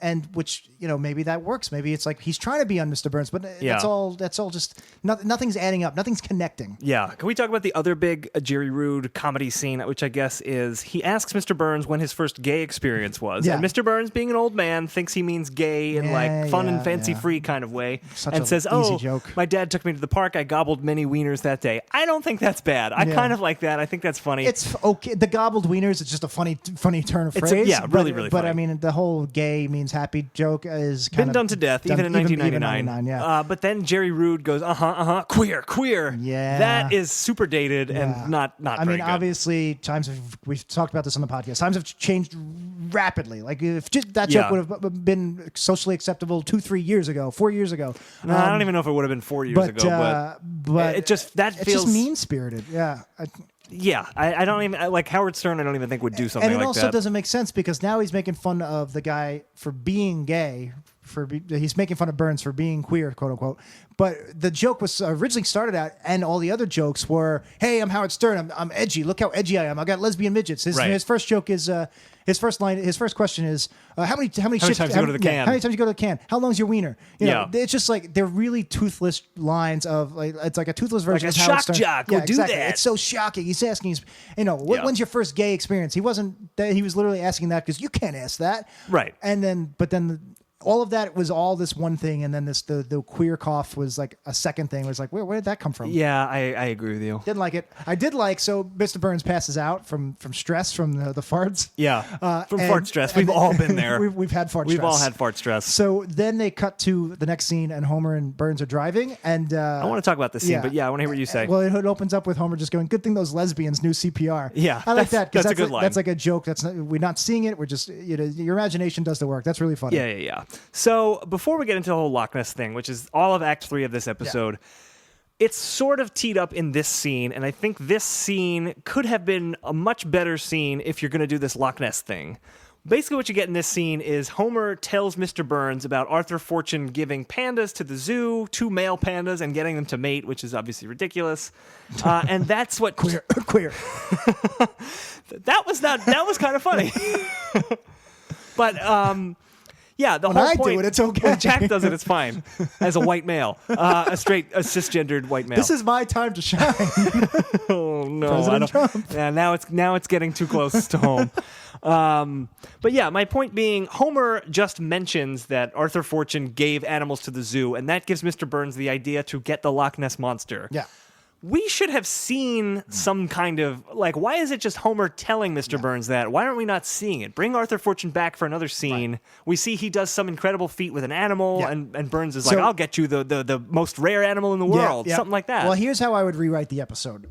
and which, maybe that works. Maybe it's like he's trying to be on Mr. Burns, but that's all just nothing's adding up. Nothing's connecting. Yeah. Can we talk about the other big Jerry Rude comedy scene, which I guess is he asks Mr. Burns when his first gay experience was. Yeah. And Mr. Burns, being an old man, thinks he means gay in like fun and fancy-free kind of way. And says, easy joke. My dad took me to the park. I gobbled many wieners that day. I don't think that's bad. I kind of like that. I think that's funny. It's okay. The gobbled wieners is just a funny turn of phrase. Really But funny. I mean, the whole gay means happy joke is kind been of done to death, even in 1999. Even 99, but then Jerry Rude goes, queer. Yeah. That is super dated and not I very mean, good. obviously, we've talked about this on the podcast. Times have changed rapidly. Like if that joke would have been socially acceptable 4 years ago. No, I don't even know if it would have been 4 years ago, but it just it's feels just mean spirited. Yeah. I don't even like Howard Stern. I don't even think would do something And it like also that. doesn't make sense because now he's making fun of the guy for being gay. He's making fun of Burns for being queer, quote unquote. But the joke was originally started out, and all the other jokes were, "Hey, I'm Howard Stern. I'm edgy. Look how edgy I am. I got lesbian midgets." His first joke is his first question is, "How many times you go to the can? How many times you go to the can? How long's your wiener?" It's just like they're really toothless lines of like it's like a toothless version Like a of Howard shock Stern. jock Yeah, will do exactly. that. It's so shocking. He's asking, when's your first gay experience? He wasn't. He was literally asking that because you can't ask that, Right. And then, all of that was all this one thing, and then the queer cough was like a second thing. It was like, where did that come from? Yeah, I agree with you. Didn't like it. I did like, so Mr. Burns passes out from stress from the farts. Yeah, from fart stress. We've all been there. We've had fart stress. We've all had fart stress. So then they cut to the next scene, and Homer and Burns are driving, and I want to talk about this scene, but I want to hear what you say. Well, it opens up with Homer just going, "Good thing those lesbians knew CPR." Yeah, I like that because that's a good line. That's like a joke. We're not seeing it. We're just your imagination does the work. That's really funny. Yeah. So before we get into the whole Loch Ness thing, which is all of Act 3 of this episode, it's sort of teed up in this scene, and I think this scene could have been a much better scene if you're going to do this Loch Ness thing. Basically, what you get in this scene is Homer tells Mr. Burns about Arthur Fortune giving pandas to the zoo, 2 male pandas, and getting them to mate, which is obviously ridiculous. And that's what Queer. that was kind of funny. But yeah, the when whole I point. do it, it's okay. When Jack does it, it's fine. As a white male, a cisgendered white male. This is my time to shine. Oh no! President Trump. Yeah, now it's getting too close to home. But yeah, my point being, Homer just mentions that Arthur Fortune gave animals to the zoo, and that gives Mr. Burns the idea to get the Loch Ness Monster. Yeah. We should have seen some kind of, like, why is it just Homer telling Mr. Burns that? Why aren't we not seeing it? Bring Arthur Fortune back for another scene. Right. We see he does some incredible feat with an animal, and Burns is like, I'll get you the most rare animal in the world. Something like that. Well, here's how I would rewrite the episode.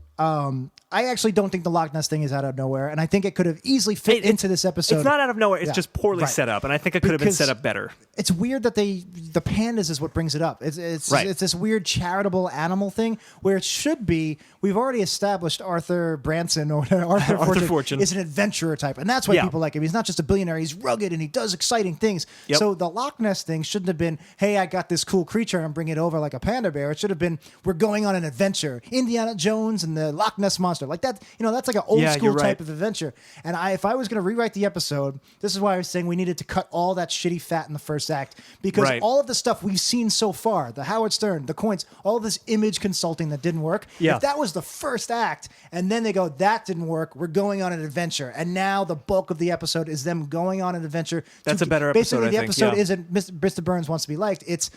I actually don't think the Loch Ness thing is out of nowhere, and I think it could have easily fit into this episode. It's not out of nowhere. It's just poorly set up, and I think it could have been set up better. It's weird that the pandas is what brings it up. It's this weird charitable animal thing where it should be. We've already established Arthur Branson or Arthur Fortune is an adventurer type, and that's why people like him. He's not just a billionaire. He's rugged and he does exciting things. Yep. So the Loch Ness thing shouldn't have been, hey, I got this cool creature and I'm bringing it over like a panda bear. It should have been, we're going on an adventure. Indiana Jones and the Loch Ness Monster. Like that, that's like an old school type of adventure. And if I was going to rewrite the episode, this is why I was saying we needed to cut all that shitty fat in the first act, because all of the stuff we've seen so far, the Howard Stern, the coins, all of this image consulting that didn't work. If that was the first act, and then they go, that didn't work, we're going on an adventure. And now the bulk of the episode is them going on an adventure. That's a better episode, Basically, the episode isn't Mr. Burns wants to be liked. It's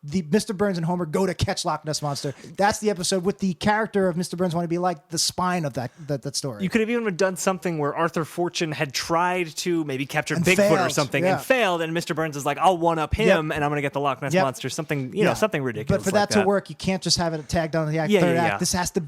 the Mr. Burns and Homer go to catch Loch Ness Monster. That's the episode with the character of Mr. Burns wanting to be like the spine of that story. You could have even done something where Arthur Fortune had tried to maybe capture and Bigfoot failed. or something and failed, and Mr. Burns is like, I'll one-up him, and I'm going to get the Loch Ness Monster. Something, something ridiculous. But for that to work, you can't just have it tagged on the third act. This has to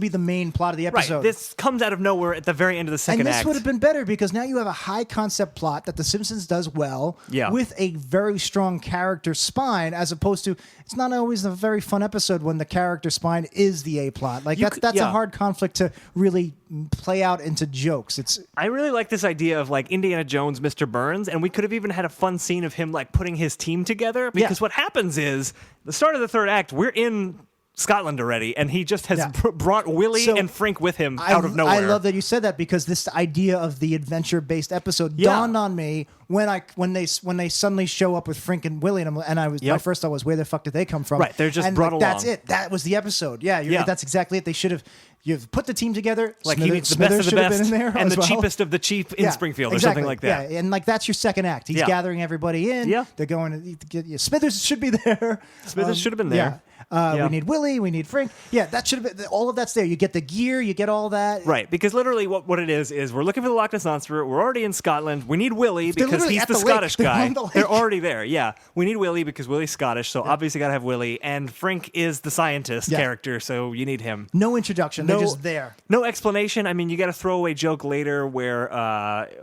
be the main plot of the episode. Right. This comes out of nowhere at the very end of the second act. And this would have been better because now you have a high concept plot that The Simpsons does well with a very strong character spine, as opposed to, it's not always a very fun episode when the character spine is the A plot. Like that's a hard conflict to really play out into jokes. I really like this idea of like Indiana Jones, Mr. Burns, and we could have even had a fun scene of him like putting his team together, because what happens is the start of the third act, we're in Scotland already, and he just has brought Willie and Frink with him out of nowhere. I love that you said that, because this idea of the adventure-based episode dawned on me when they suddenly show up with Frink and Willie, and I was my first thought was, where the fuck did they come from? Right, they're just brought along. That's it. That was the episode. Yeah, that's exactly it. They should have. You've put the team together. Like he needs the best of the best and the cheapest of the cheap in Springfield or something like that. Yeah, and like that's your second act. He's gathering everybody in. Yeah. They're going to get Smithers should be there. Smithers should have been there. We need Willie. We need Frink. Yeah, that should have been. All of that's there. You get the gear. You get all that. Right, because literally what it is we're looking for the Loch Ness Monster. We're already in Scotland. We need Willie because he's the Scottish guy. They're already there. Yeah, we need Willie because Willie's Scottish. So obviously got to have Willie. And Frink is the scientist character, so you need him. No introduction. They're just there. No explanation. I mean, you got a throwaway joke later where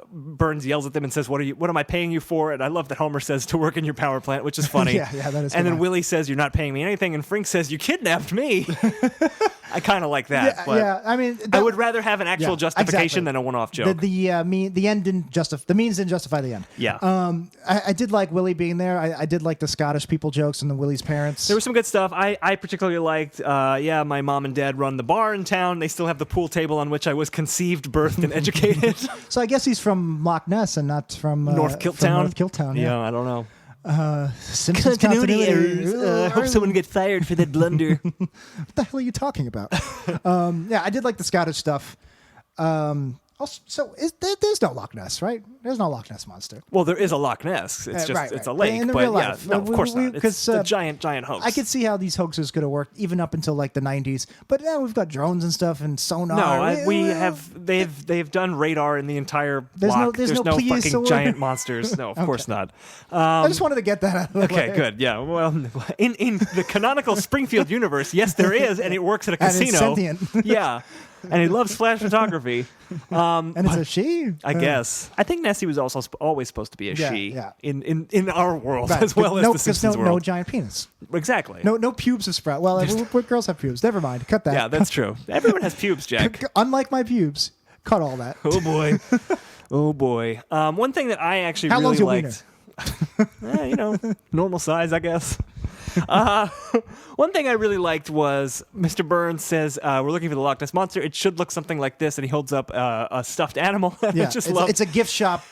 Burns yells at them and says, "What am I paying you for?" And I love that Homer says, "To work in your power plant," which is funny. Yeah, that is. And then Willie says, "You're not paying me anything," and Frink says, "You kidnapped me." I kind of like that. But I mean, I would rather have an actual justification than a one-off joke. The end didn't justify the means didn't justify the end. Yeah. I did like Willie being there. I did like the Scottish people jokes and the Willie's parents. There was some good stuff. I particularly liked. My mom and dad run the bar in town. They still have the pool table on which I was conceived, birthed, and educated. So I guess he's from Loch Ness and not from North Kiltown. North Kiltown. Yeah, I don't know. Simpsons continuity errors. Hope someone gets fired for that blunder. What the hell are you talking about? I did like the Scottish stuff. Also, there's no Loch Ness, right? There's no Loch Ness Monster. Well, there is a Loch Ness. It's just right. it's a lake, in the but real life. no, of course not. It's a giant hoax. I could see how these hoaxes could have worked even up until like the 90s, but now we've got drones and stuff and sonar. No, they've done radar in the entire block. There's no fucking giant monsters. No, of course not. I just wanted to get that out of the way. Okay, good. Yeah. Well, in the canonical Springfield universe, yes, there is, and it works at a casino. And it's sentient. Yeah. And he loves flash photography. And it's a she. I guess. I think Nessie was also always supposed to be a she. Yeah. In our world as well as the Simpsons world. No giant penis. Exactly. No pubes of sprout. Well, what girls have pubes? Never mind. Cut that. Yeah, that's true. Everyone has pubes, Jack. Unlike my pubes. Cut all that. Oh boy. Oh boy. One thing that I actually really liked. Normal size, I guess. One thing I really liked was Mr. Burns says, we're looking for the Loch Ness Monster. It should look something like this. And he holds up a stuffed animal. It's a gift shop.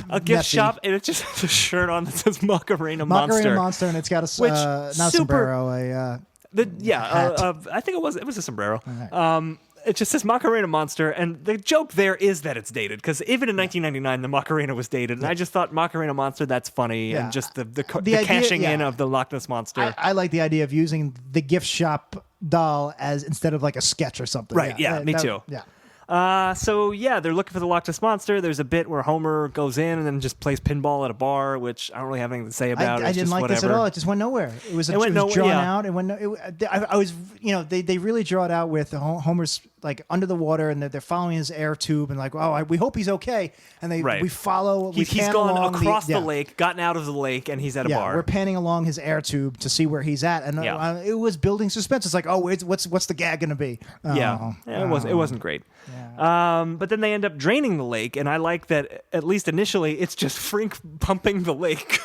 Shop. And it just has a shirt on that says Macarena Monster. Macarena Monster. And it's got a sombrero. I think it was a sombrero. Right. It just says Macarena Monster, and the joke there is that it's dated, because even in 1999, the Macarena was dated, and I just thought Macarena Monster, that's funny, and just the cashing in of the Loch Ness Monster. I like the idea of using the gift shop doll as instead of like a sketch or something. Right, me too. Yeah. They're looking for the Loch Ness Monster. There's a bit where Homer goes in and then just plays pinball at a bar, which I don't really have anything to say about. I didn't like this at all. It just went nowhere. It was drawn out. They really draw it out with Homer's like under the water and they're following his air tube and like, we hope he's okay. And we follow. He's gone across the lake, gotten out of the lake, and he's at a bar. We're panning along his air tube to see where he's at, and it was building suspense. It's like, what's the gag going to be? It wasn't great. Yeah. But then they end up draining the lake, and I like that at least initially it's just Frink pumping the lake.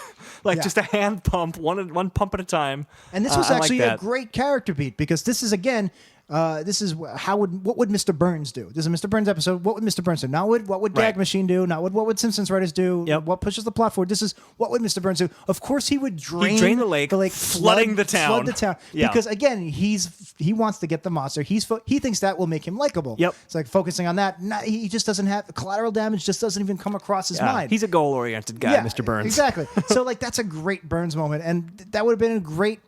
Just a hand pump, one pump at a time. And this was actually a great character beat, because this is again what would Mr. Burns do? This is a Mr. Burns episode. What would Mr. Burns do? Not what would Gag Machine do? Not what would Simpsons writers do? Yep. What pushes the plot forward? This is what would Mr. Burns do? Of course, he would drain the lake, flooding the town. Yeah. Because again, he wants to get the monster. He thinks that will make him likable. Yep. It's like focusing on that. He just doesn't have collateral damage. Just doesn't even come across his mind. He's a goal-oriented guy, Mr. Burns. Exactly. So that's a great Burns moment, and that would have been a great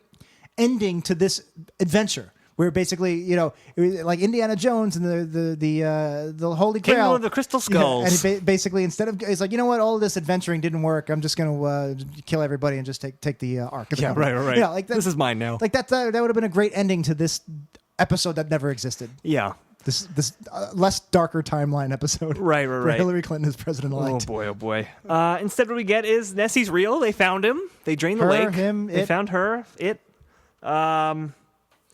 ending to this adventure. Where basically, like Indiana Jones and the Holy Grail, Kingdom of the Crystal Skulls, and basically instead of it's like, all of this adventuring didn't work. I'm just going to kill everybody and just take the ark. Right. Yeah, this is mine now. Like that would have been a great ending to this episode that never existed. Yeah. This less darker timeline episode. Right. Where Hillary Clinton is president-elect. Oh boy. Instead, what we get is Nessie's real. They found him. They drained the lake. They found her.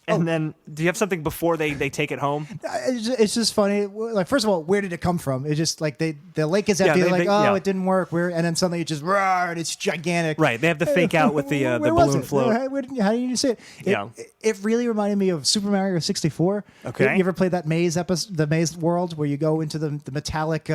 And then, do you have something before they take it home? It's just funny. Like, first of all, where did it come from? It's just like the lake is empty. It didn't work. And then suddenly it just roar, and it's gigantic. Right. They have the fake out with the balloon float. How do you say it? It really reminded me of Super Mario 64. Okay. You ever played that maze episode, the maze world, where you go into the metallic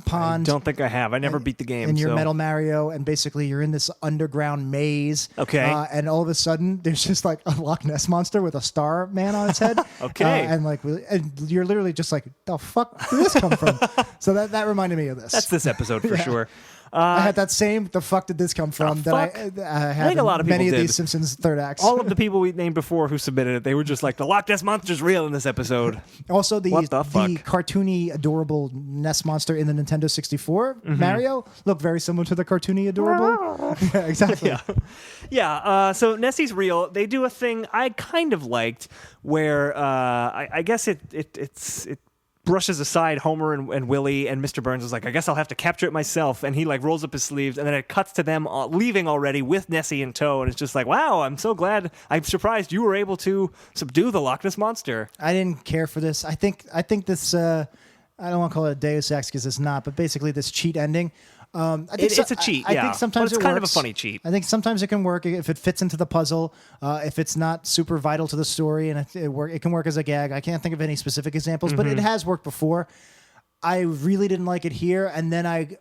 pond? I don't think I have. I never beat the game. And you're Metal Mario, and basically you're in this underground maze. Okay. And all of a sudden, there's just like a Loch Ness monster with a star man on its head. Okay. And you're literally just like, the fuck did this come from? So that reminded me of this. That's this episode for sure. I had that same, the fuck did this come from, that I had think a lot of many people of did. these Simpsons third acts. All of the people we named before who submitted it, they were just like, the Loch Ness Monster's real in this episode. Also, the fuck? cartoony, adorable Ness monster in the Nintendo 64, Mario, looked very similar to the cartoony, adorable. Yeah, exactly. Yeah. So Nessie's real. They do a thing I kind of liked where I guess it brushes aside Homer and Willie, and Mr. Burns is like, I guess I'll have to capture it myself, and he like rolls up his sleeves, and then it cuts to them leaving already with Nessie in tow, and it's just like, wow, I'm surprised you were able to subdue the Loch Ness Monster. I didn't care for this. I think this I don't want to call it a Deus Ex because it's not, but basically this cheat ending. It's a cheat. I think sometimes but it's it kind works. of a funny cheat. I think sometimes it can work if it fits into the puzzle. If it's not super vital to the story, and it can work as a gag. I can't think of any specific examples, but it has worked before. I really didn't like it here, and then I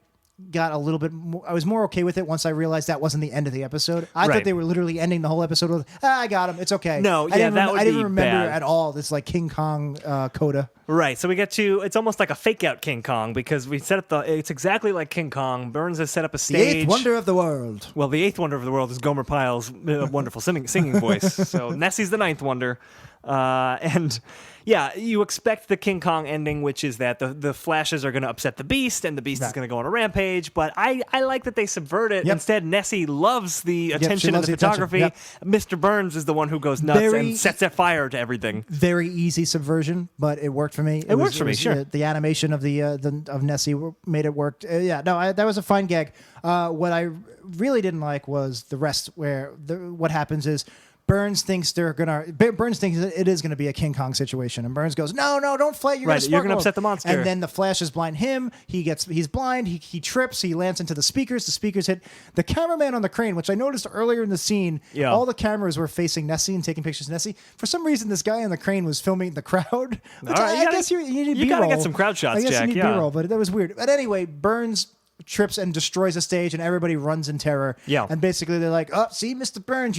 got a little bit more, I was more okay with it once I realized that wasn't the end of the episode. I thought they were literally ending the whole episode with, I got him, it's okay. No, I didn't remember bad. at all this like King Kong coda. Right, so we get to, it's almost like a fake out King Kong, because we set up it's exactly like King Kong. Burns has set up a stage. The eighth wonder of the world. Well, the eighth wonder of the world is Gomer Pyle's wonderful singing voice. So Nessie's the ninth wonder. And yeah, you expect the King Kong ending, which is that the flashes are going to upset the Beast, and the Beast is going to go on a rampage. But I like that they subvert it. Yep. Instead, Nessie loves the attention and the photography. Yep. Mr. Burns is the one who goes nuts and sets a fire to everything. Very easy subversion, but it worked for me. It works for me, sure. The animation of of Nessie made it work. That was a fine gag. What I really didn't like was the rest, where what happens is Burns thinks it is gonna be a King Kong situation, and Burns goes, "No, don't fight. You're gonna upset the monster." And then the flashes blind him. He's blind. He trips. He lands into the speakers. The speakers hit the cameraman on the crane, which I noticed earlier in the scene. Yeah. All the cameras were facing Nessie and taking pictures of Nessie. For some reason, this guy on the crane was filming the crowd. Which I guess you need B-roll. You gotta get some crowd shots, Jack. You need B-roll, but that was weird. But anyway, Burns trips and destroys a stage, and everybody runs in terror. Yeah. And basically they're like, "Oh, see, Mr. Burns,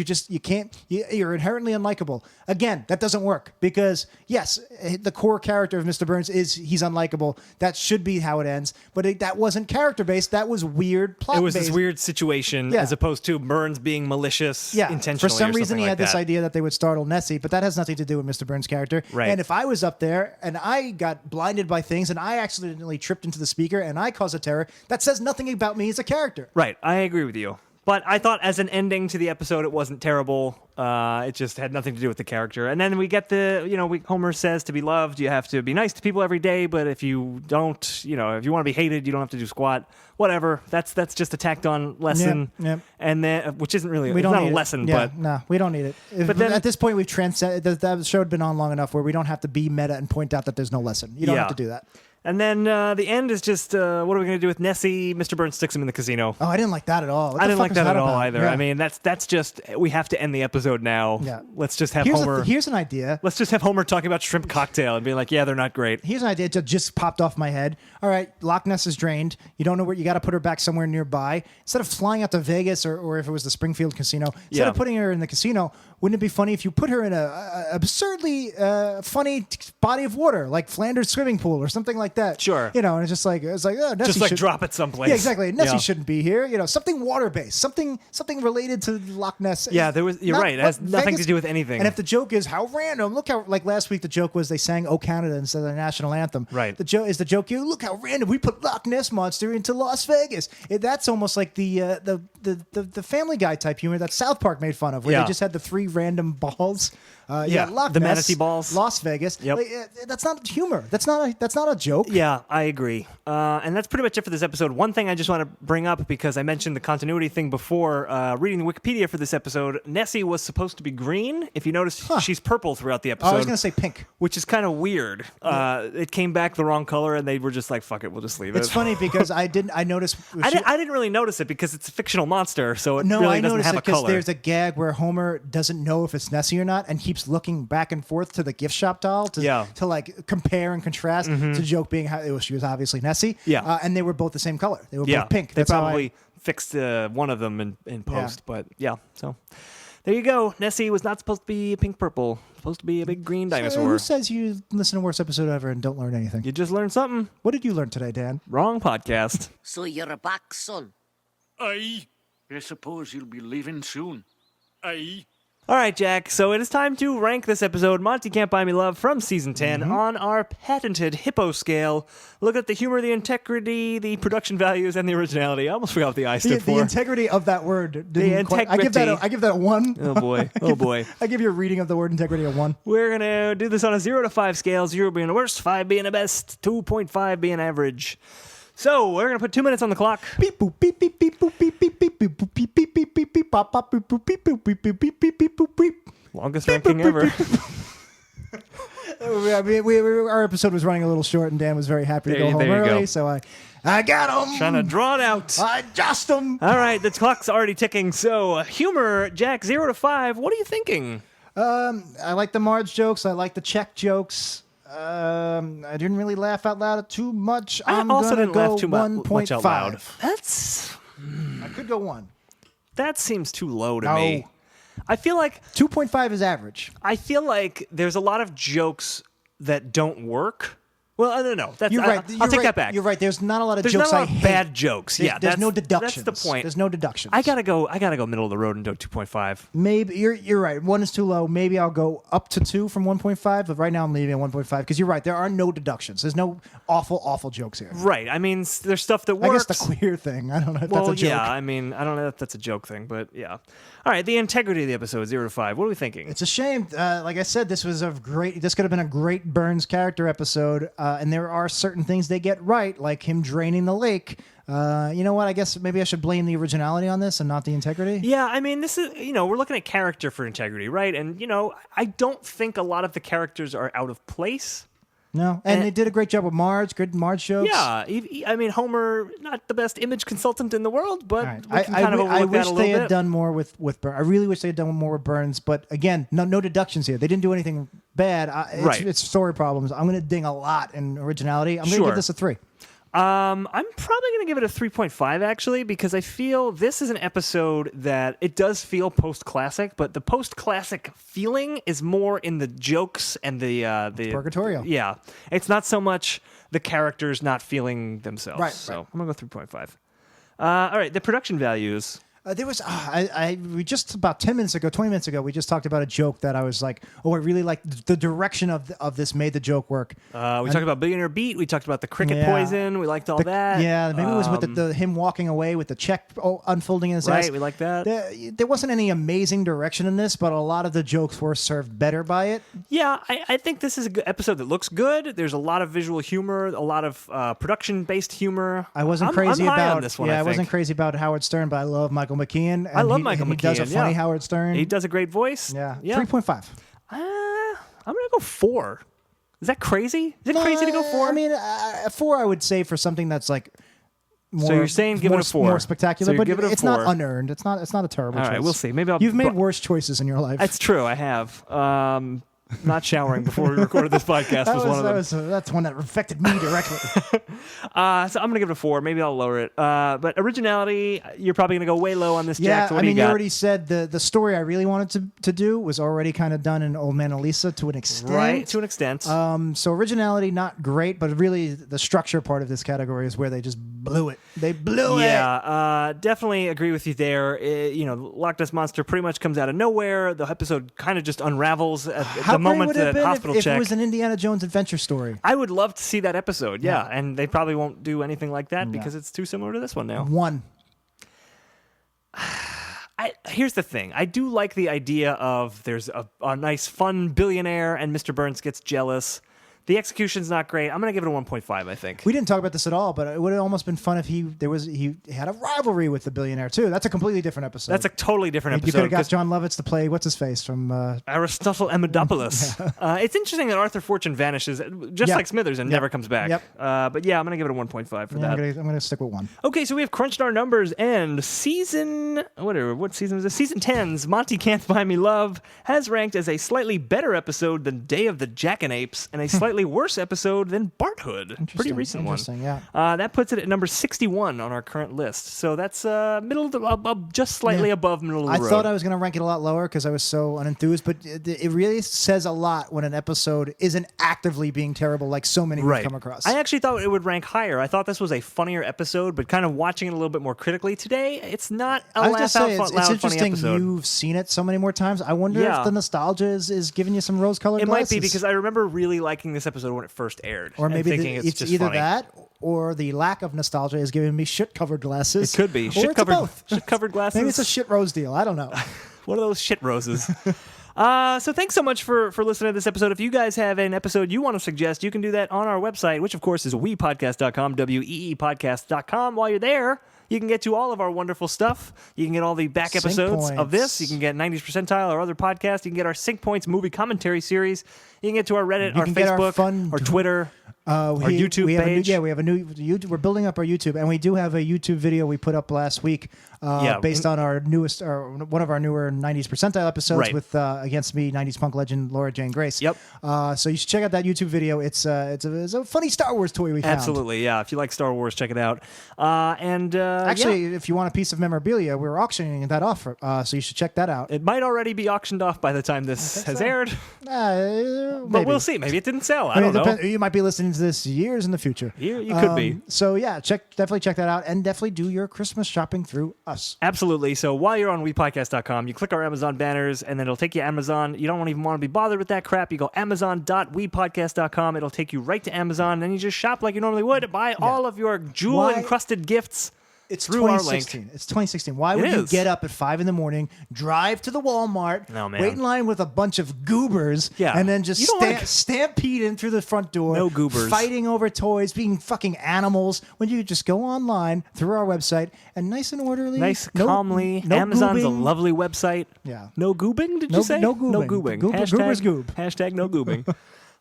you're inherently unlikable." Again, that doesn't work, because yes, the core character of Mr. Burns he's unlikable. That should be how it ends. But that wasn't character based. That was weird plot based. It was this weird situation as opposed to Burns being malicious intentionally. For some reason he had this idea that they would startle Nessie, but that has nothing to do with Mr. Burns' character. Right. And if I was up there and I got blinded by things and I accidentally tripped into the speaker and I caused a terror, that says nothing about me as a character. Right, I agree with you. But I thought as an ending to the episode, it wasn't terrible. It just had nothing to do with the character. And then we get Homer says to be loved, you have to be nice to people every day. But if you don't, if you want to be hated, you don't have to do squat. Whatever. That's just a tacked on lesson. Yep. And then, which isn't really, it's not a lesson, but. No, we don't need it. But then, at this point, we've transcended, that show had been on long enough where we don't have to be meta and point out that there's no lesson. You don't have to do that. And then the end is just, what are we going to do with Nessie? Mr. Burns sticks him in the casino. Oh, I didn't like that at all. I didn't like that at all either. Yeah. I mean, that's just, we have to end the episode now. Yeah. Let's just have Homer. Here's an idea. Let's just have Homer talking about shrimp cocktail and be like, yeah, they're not great. Here's an idea that just popped off my head. All right, Loch Ness is drained. You don't know where, you got to put her back somewhere nearby. Instead of flying out to Vegas or if it was the Springfield casino, instead of putting her in the casino, wouldn't it be funny if you put her in a absurdly funny body of water, like Flanders swimming pool or something like that? Sure. And it's like, oh, Nessie just like drop it someplace. Yeah, exactly. Nessie shouldn't be here. Something water based, something related to Loch Ness. Yeah, you're right. It has nothing to do with anything. And if the joke is how random, look how, like last week the joke was they sang "Oh Canada" instead of the national anthem. Right. The joke you look how random we put Loch Ness Monster into Las Vegas. That's almost like the Family Guy type humor that South Park made fun of, where they just had the three three random balls. Loch the Ness, manatee balls. Las Vegas. Yep. That's not humor. That's not a joke. Yeah, I agree. And that's pretty much it for this episode. One thing I just want to bring up, because I mentioned the continuity thing before, reading the Wikipedia for this episode, Nessie was supposed to be green. If you notice, she's purple throughout the episode. I was going to say pink. Which is kind of weird. It came back the wrong color, and they were just like, fuck it, we'll just leave it. It's funny because I noticed... I didn't really notice it because it's a fictional monster, so it No, really I doesn't noticed have it a because color. there's a gag where Homer doesn't know if it's Nessie or not, and keeps looking back and forth to the gift shop doll to like compare and contrast. To joke being how she was obviously Nessie. Yeah. And they were both the same color. They were both pink. They That's how probably fixed one of them in post, but so there you go. Nessie was not supposed to be pink purple. Supposed to be a big green dinosaur. Who says you listen to worst episode ever and don't learn anything? You just learned something. What did you learn today, Dan? Wrong podcast. So you're back, son. Aye. I suppose you'll be leaving soon. Aye. All right, Jack. So it is time to rank this episode, Monty Can't Buy Me Love, from Season 10, on our patented Hippo scale. Look at the humor, the integrity, the production values, and the originality. I almost forgot what the I stood for. The integrity of that word. The integrity. I give that a 1. Oh, boy. Oh, boy. I give your reading of the word integrity a 1. We're going to do this on a 0 to 5 scale, 0 being the worst, 5 being the best, 2.5 being average. So we're going to put 2 minutes on the clock. Beep boop beep beep beep boop beep beep beep beep boop beep beep beep beep beep pop pop boop boop beep boop beep beep beep beep beep boop beep. Longest ranking ever. I mean, our episode was running a little short, and Dan was very happy to go home early, so I got him. Trying to draw it out. I just him. All right, the clock's already ticking. So humor, Jack, 0 to 5. What are you thinking? I like the Marge jokes. I like the Czech jokes. I didn't really laugh out loud too much. I'm also gonna didn't go laugh too much out loud. 1.5. I could go 1. That seems too low to No. me. I feel like 2.5 is average. I feel like there's a lot of jokes that don't work. Well, no. That's You're right. I'll take that back. You're right. There's not a lot of There's jokes not a I lot of hate. bad jokes. There's no deductions. That's the point. There's no deductions. I gotta go middle of the road and go 2.5. Maybe you're right. 1 is too low. Maybe I'll go up to 2 from 1.5. But right now I'm leaving at 1.5 because you're right. There are no deductions. There's no awful jokes here. Right. I mean, there's stuff that works. I guess the queer thing. I don't know if Well, that's a joke. yeah. I mean, I don't know if that's a joke thing, but yeah. All right. The integrity of the episode, 0 to 5. What are we thinking? It's a shame. Like I said, this could have been a great Burns character episode, and there are certain things they get right, like him draining the lake. You know what? I guess maybe I should blame the originality on this and not the integrity. Yeah, I mean, this is, we're looking at character for integrity, right? And, I don't think a lot of the characters are out of place. No, and they did a great job with Marge. Good Marge jokes. Yeah, I mean, Homer, not the best image consultant in the world, but Right. we can kind of overlook I that wish a little they bit. had done more with Burns. I really wish they had done more with Burns, but again, no deductions here. They didn't do anything bad. Right. It's story problems. I'm going to ding a lot in originality. I'm going to Sure. give this a 3. I'm probably going to give it a 3.5, actually, because I feel this is an episode that it does feel post-classic, but the post-classic feeling is more in the jokes and the purgatorial. Yeah. It's not so much the characters not feeling themselves. Right, So right. I'm going to go 3.5. All right, the production values. There was we just about 20 minutes ago, we just talked about a joke that I was like, oh, I really like the direction of this made the joke work. We talked about Billionaire Beat. We talked about the cricket poison. We liked all that. Yeah, maybe it was with the him walking away with the check unfolding in his ass. Right, we liked that. There wasn't any amazing direction in this, but a lot of the jokes were served better by it. Yeah, I think this is a good episode that looks good. There's a lot of visual humor, a lot of production-based humor. I wasn't crazy I'm high about on this one. I wasn't crazy about Howard Stern, but I love Michael McKean. And I love Michael He does a McKean, funny yeah. Howard Stern. He does a great voice. Yeah, yeah. 3.5. I'm gonna go 4. Is that crazy? Is it crazy to go 4? I mean, 4 I would say for something that's like more. So you're saying give it a 4. More spectacular, So you but give it a it's not 4. unearned. It's not a terrible All choice. right, we'll see. Maybe You've made worse choices in your life. That's true. I have. Not showering before we recorded this podcast was one of them. That's one that affected me directly. So I'm going to give it a 4. Maybe I'll lower it. But originality, you're probably going to go way low on this, Jack. Yeah, So what I do mean, you you got? already said the story I really wanted to do was already kind of done in Old Man and Lisa to an extent. Right, to an extent. So originality, not great, but really the structure part of this category is where they just blew it. They blew it. Yeah, definitely agree with you there. Loch Ness Monster pretty much comes out of nowhere. The episode kind of just unravels at the moment that hospital if check. it was an Indiana Jones adventure story. I would love to see that episode, yeah. And they probably won't do anything like that because it's too similar to this one now. 1. here's the thing. I do like the idea of there's a nice, fun billionaire and Mr. Burns gets jealous. The execution's not great. I'm going to give it a 1.5, I think. We didn't talk about this at all, but it would have almost been fun if he had a rivalry with the billionaire, too. That's a completely different episode. That's a totally different episode. You could have got John Lovitz to play, what's-his-face from... Aristotle Emidopoulos. It's interesting that Arthur Fortune vanishes, just like Smithers, and never comes back. But yeah, I'm going to give it a 1.5 for that. I'm going to stick with 1. Okay, so we have crunched our numbers, and what season was it? Season 10's Monty Can't Buy Me Love has ranked as a slightly better episode than Day of the Jackanapes, and a slightly worse episode than Barthood. Pretty recent one. Yeah. That puts it at number 61 on our current list. So that's just slightly above middle of the road. I thought I was going to rank it a lot lower because I was so unenthused, but it really says a lot when an episode isn't actively being terrible like so many we've come across. I actually thought it would rank higher. I thought this was a funnier episode, but kind of watching it a little bit more critically today, it's not a laugh out loud funny episode. It's interesting you've seen it so many more times. I wonder if the nostalgia is giving you some rose-colored glasses. It might be because I remember really liking this episode when it first aired. Or maybe it's just either funny. that or the lack of nostalgia is giving me shit-covered glasses. It could be. Shit-covered glasses. Maybe it's a shit rose deal. I don't know. One of those shit roses. So thanks so much for listening to this episode. If you guys have an episode you want to suggest, you can do that on our website, which of course is weepodcast.com, weepodcast.com. While you're there, you can get to all of our wonderful stuff. You can get all the back episodes of this. You can get 90s Percentile, our other podcast. You can get our Sync Points movie commentary series. You can get to our Reddit, our Facebook, our Twitter. Our YouTube page. We have a new YouTube. We're building up our YouTube, and we do have a YouTube video we put up last week based on our newest, or one of our newer 90s Percentile episodes with Against Me, 90s punk legend Laura Jane Grace. Yep. So you should check out that YouTube video. It's a funny Star Wars toy we found. Absolutely, yeah. If you like Star Wars, check it out. Actually, if you want a piece of memorabilia, we're auctioning that off. So you should check that out. It might already be auctioned off by the time this has aired. But we'll see. Maybe it didn't sell. I don't know. You might be listening to this years in the future. You could be. So yeah, definitely check that out, and definitely do your Christmas shopping through us. Absolutely. So while you're on weepodcast.com, you click our Amazon banners, and then it'll take you to Amazon. You don't even want to be bothered with that crap. You go amazon.weepodcast.com. It'll take you right to Amazon, and then you just shop like you normally would. Buy all of your jewel-encrusted gifts. It's through 2016. Our link. It's 2016. Why would you get up at 5 a.m, drive to the Walmart, wait in line with a bunch of goobers, and then just stampede in through the front door? No goobers. Fighting over toys, being fucking animals. When you just go online through our website and nice and orderly, calmly. No Amazon's goobing. a lovely website. Yeah. No goobing? Did you say? No goobing. No goobing. Goobers goob. Hashtag no goobing.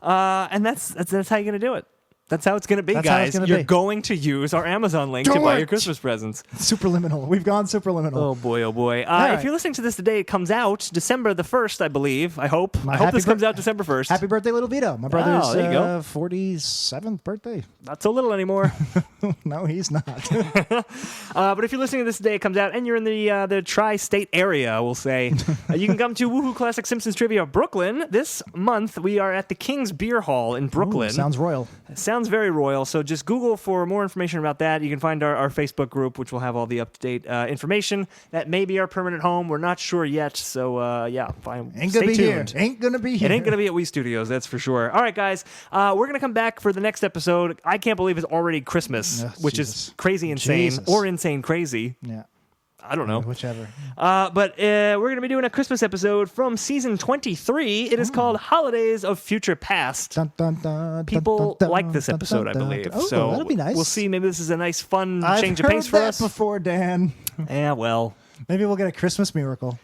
And that's how you're gonna do it. That's how it's going to be, That's guys. You're going to use our Amazon link to buy your Christmas presents. Superliminal. We've gone superliminal. Oh, boy, oh, boy. Right. If you're listening to this today, it comes out December the 1st, I believe. I hope. I hope this comes out December 1st. Happy birthday, little Vito. My brother's there you go. 47th birthday. Not so little anymore. No, he's not. But if you're listening to this today, it comes out, and you're in the tri-state area, we'll say, you can come to Woohoo Classic Simpsons Trivia Brooklyn. This month, we are at the King's Beer Hall in Brooklyn. Ooh, sounds royal. Sounds very royal. So just Google for more information about that. You can find our Facebook group, which will have all the up-to-date information. That may be our permanent home. We're not sure yet. So, fine. Ain't gonna be tuned. here. Ain't gonna be here. It ain't gonna be at Wii Studios, that's for sure. All right, guys. We're gonna come back for the next episode. I can't believe it's already Christmas, which is crazy insane or insane crazy. Yeah. I don't know. Whichever. But we're going to be doing a Christmas episode from season 23. It is called Holidays of Future Past. Dun, dun, dun, People dun, like this episode, dun, I dun, believe. dun. Oh, so that'll be nice. We'll see. Maybe this is a nice, fun change I've of pace heard for that us. before, Dan. Yeah, well. Maybe we'll get a Christmas miracle.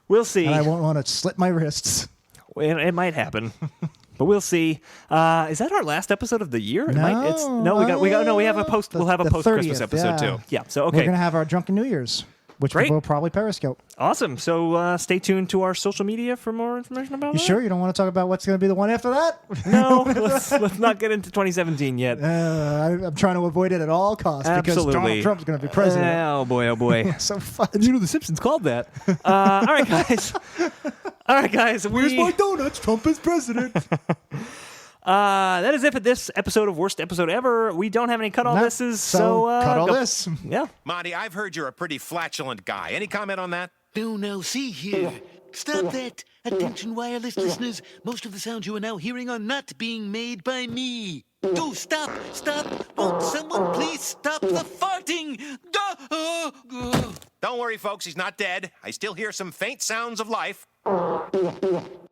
We'll see. And I won't want to slit my wrists. It might happen. But we'll see. Is that our last episode of the year? We have a post. We'll have a post Christmas episode too. Yeah. So okay. We're gonna have our Drunken New Year's, which we'll probably Periscope. Awesome. So stay tuned to our social media for more information about that. You sure you don't want to talk about what's going to be the one after that? No, let's not get into 2017 yet. I'm trying to avoid it at all costs because Donald Trump's going to be president. Oh boy, oh boy. So fun. You know the Simpsons called that. All right, guys. Where's my donuts? Trump is president. That is it for this episode of Worst Episode Ever. We don't have any cut-all lists, so cut all this. Yeah. Monty, I've heard you're a pretty flatulent guy. Any comment on that? No, now, see here. Stop that. Attention, wireless listeners. Most of the sounds you are now hearing are not being made by me. Do stop. Won't someone please stop the farting? Don't worry, folks, he's not dead. I still hear some faint sounds of life.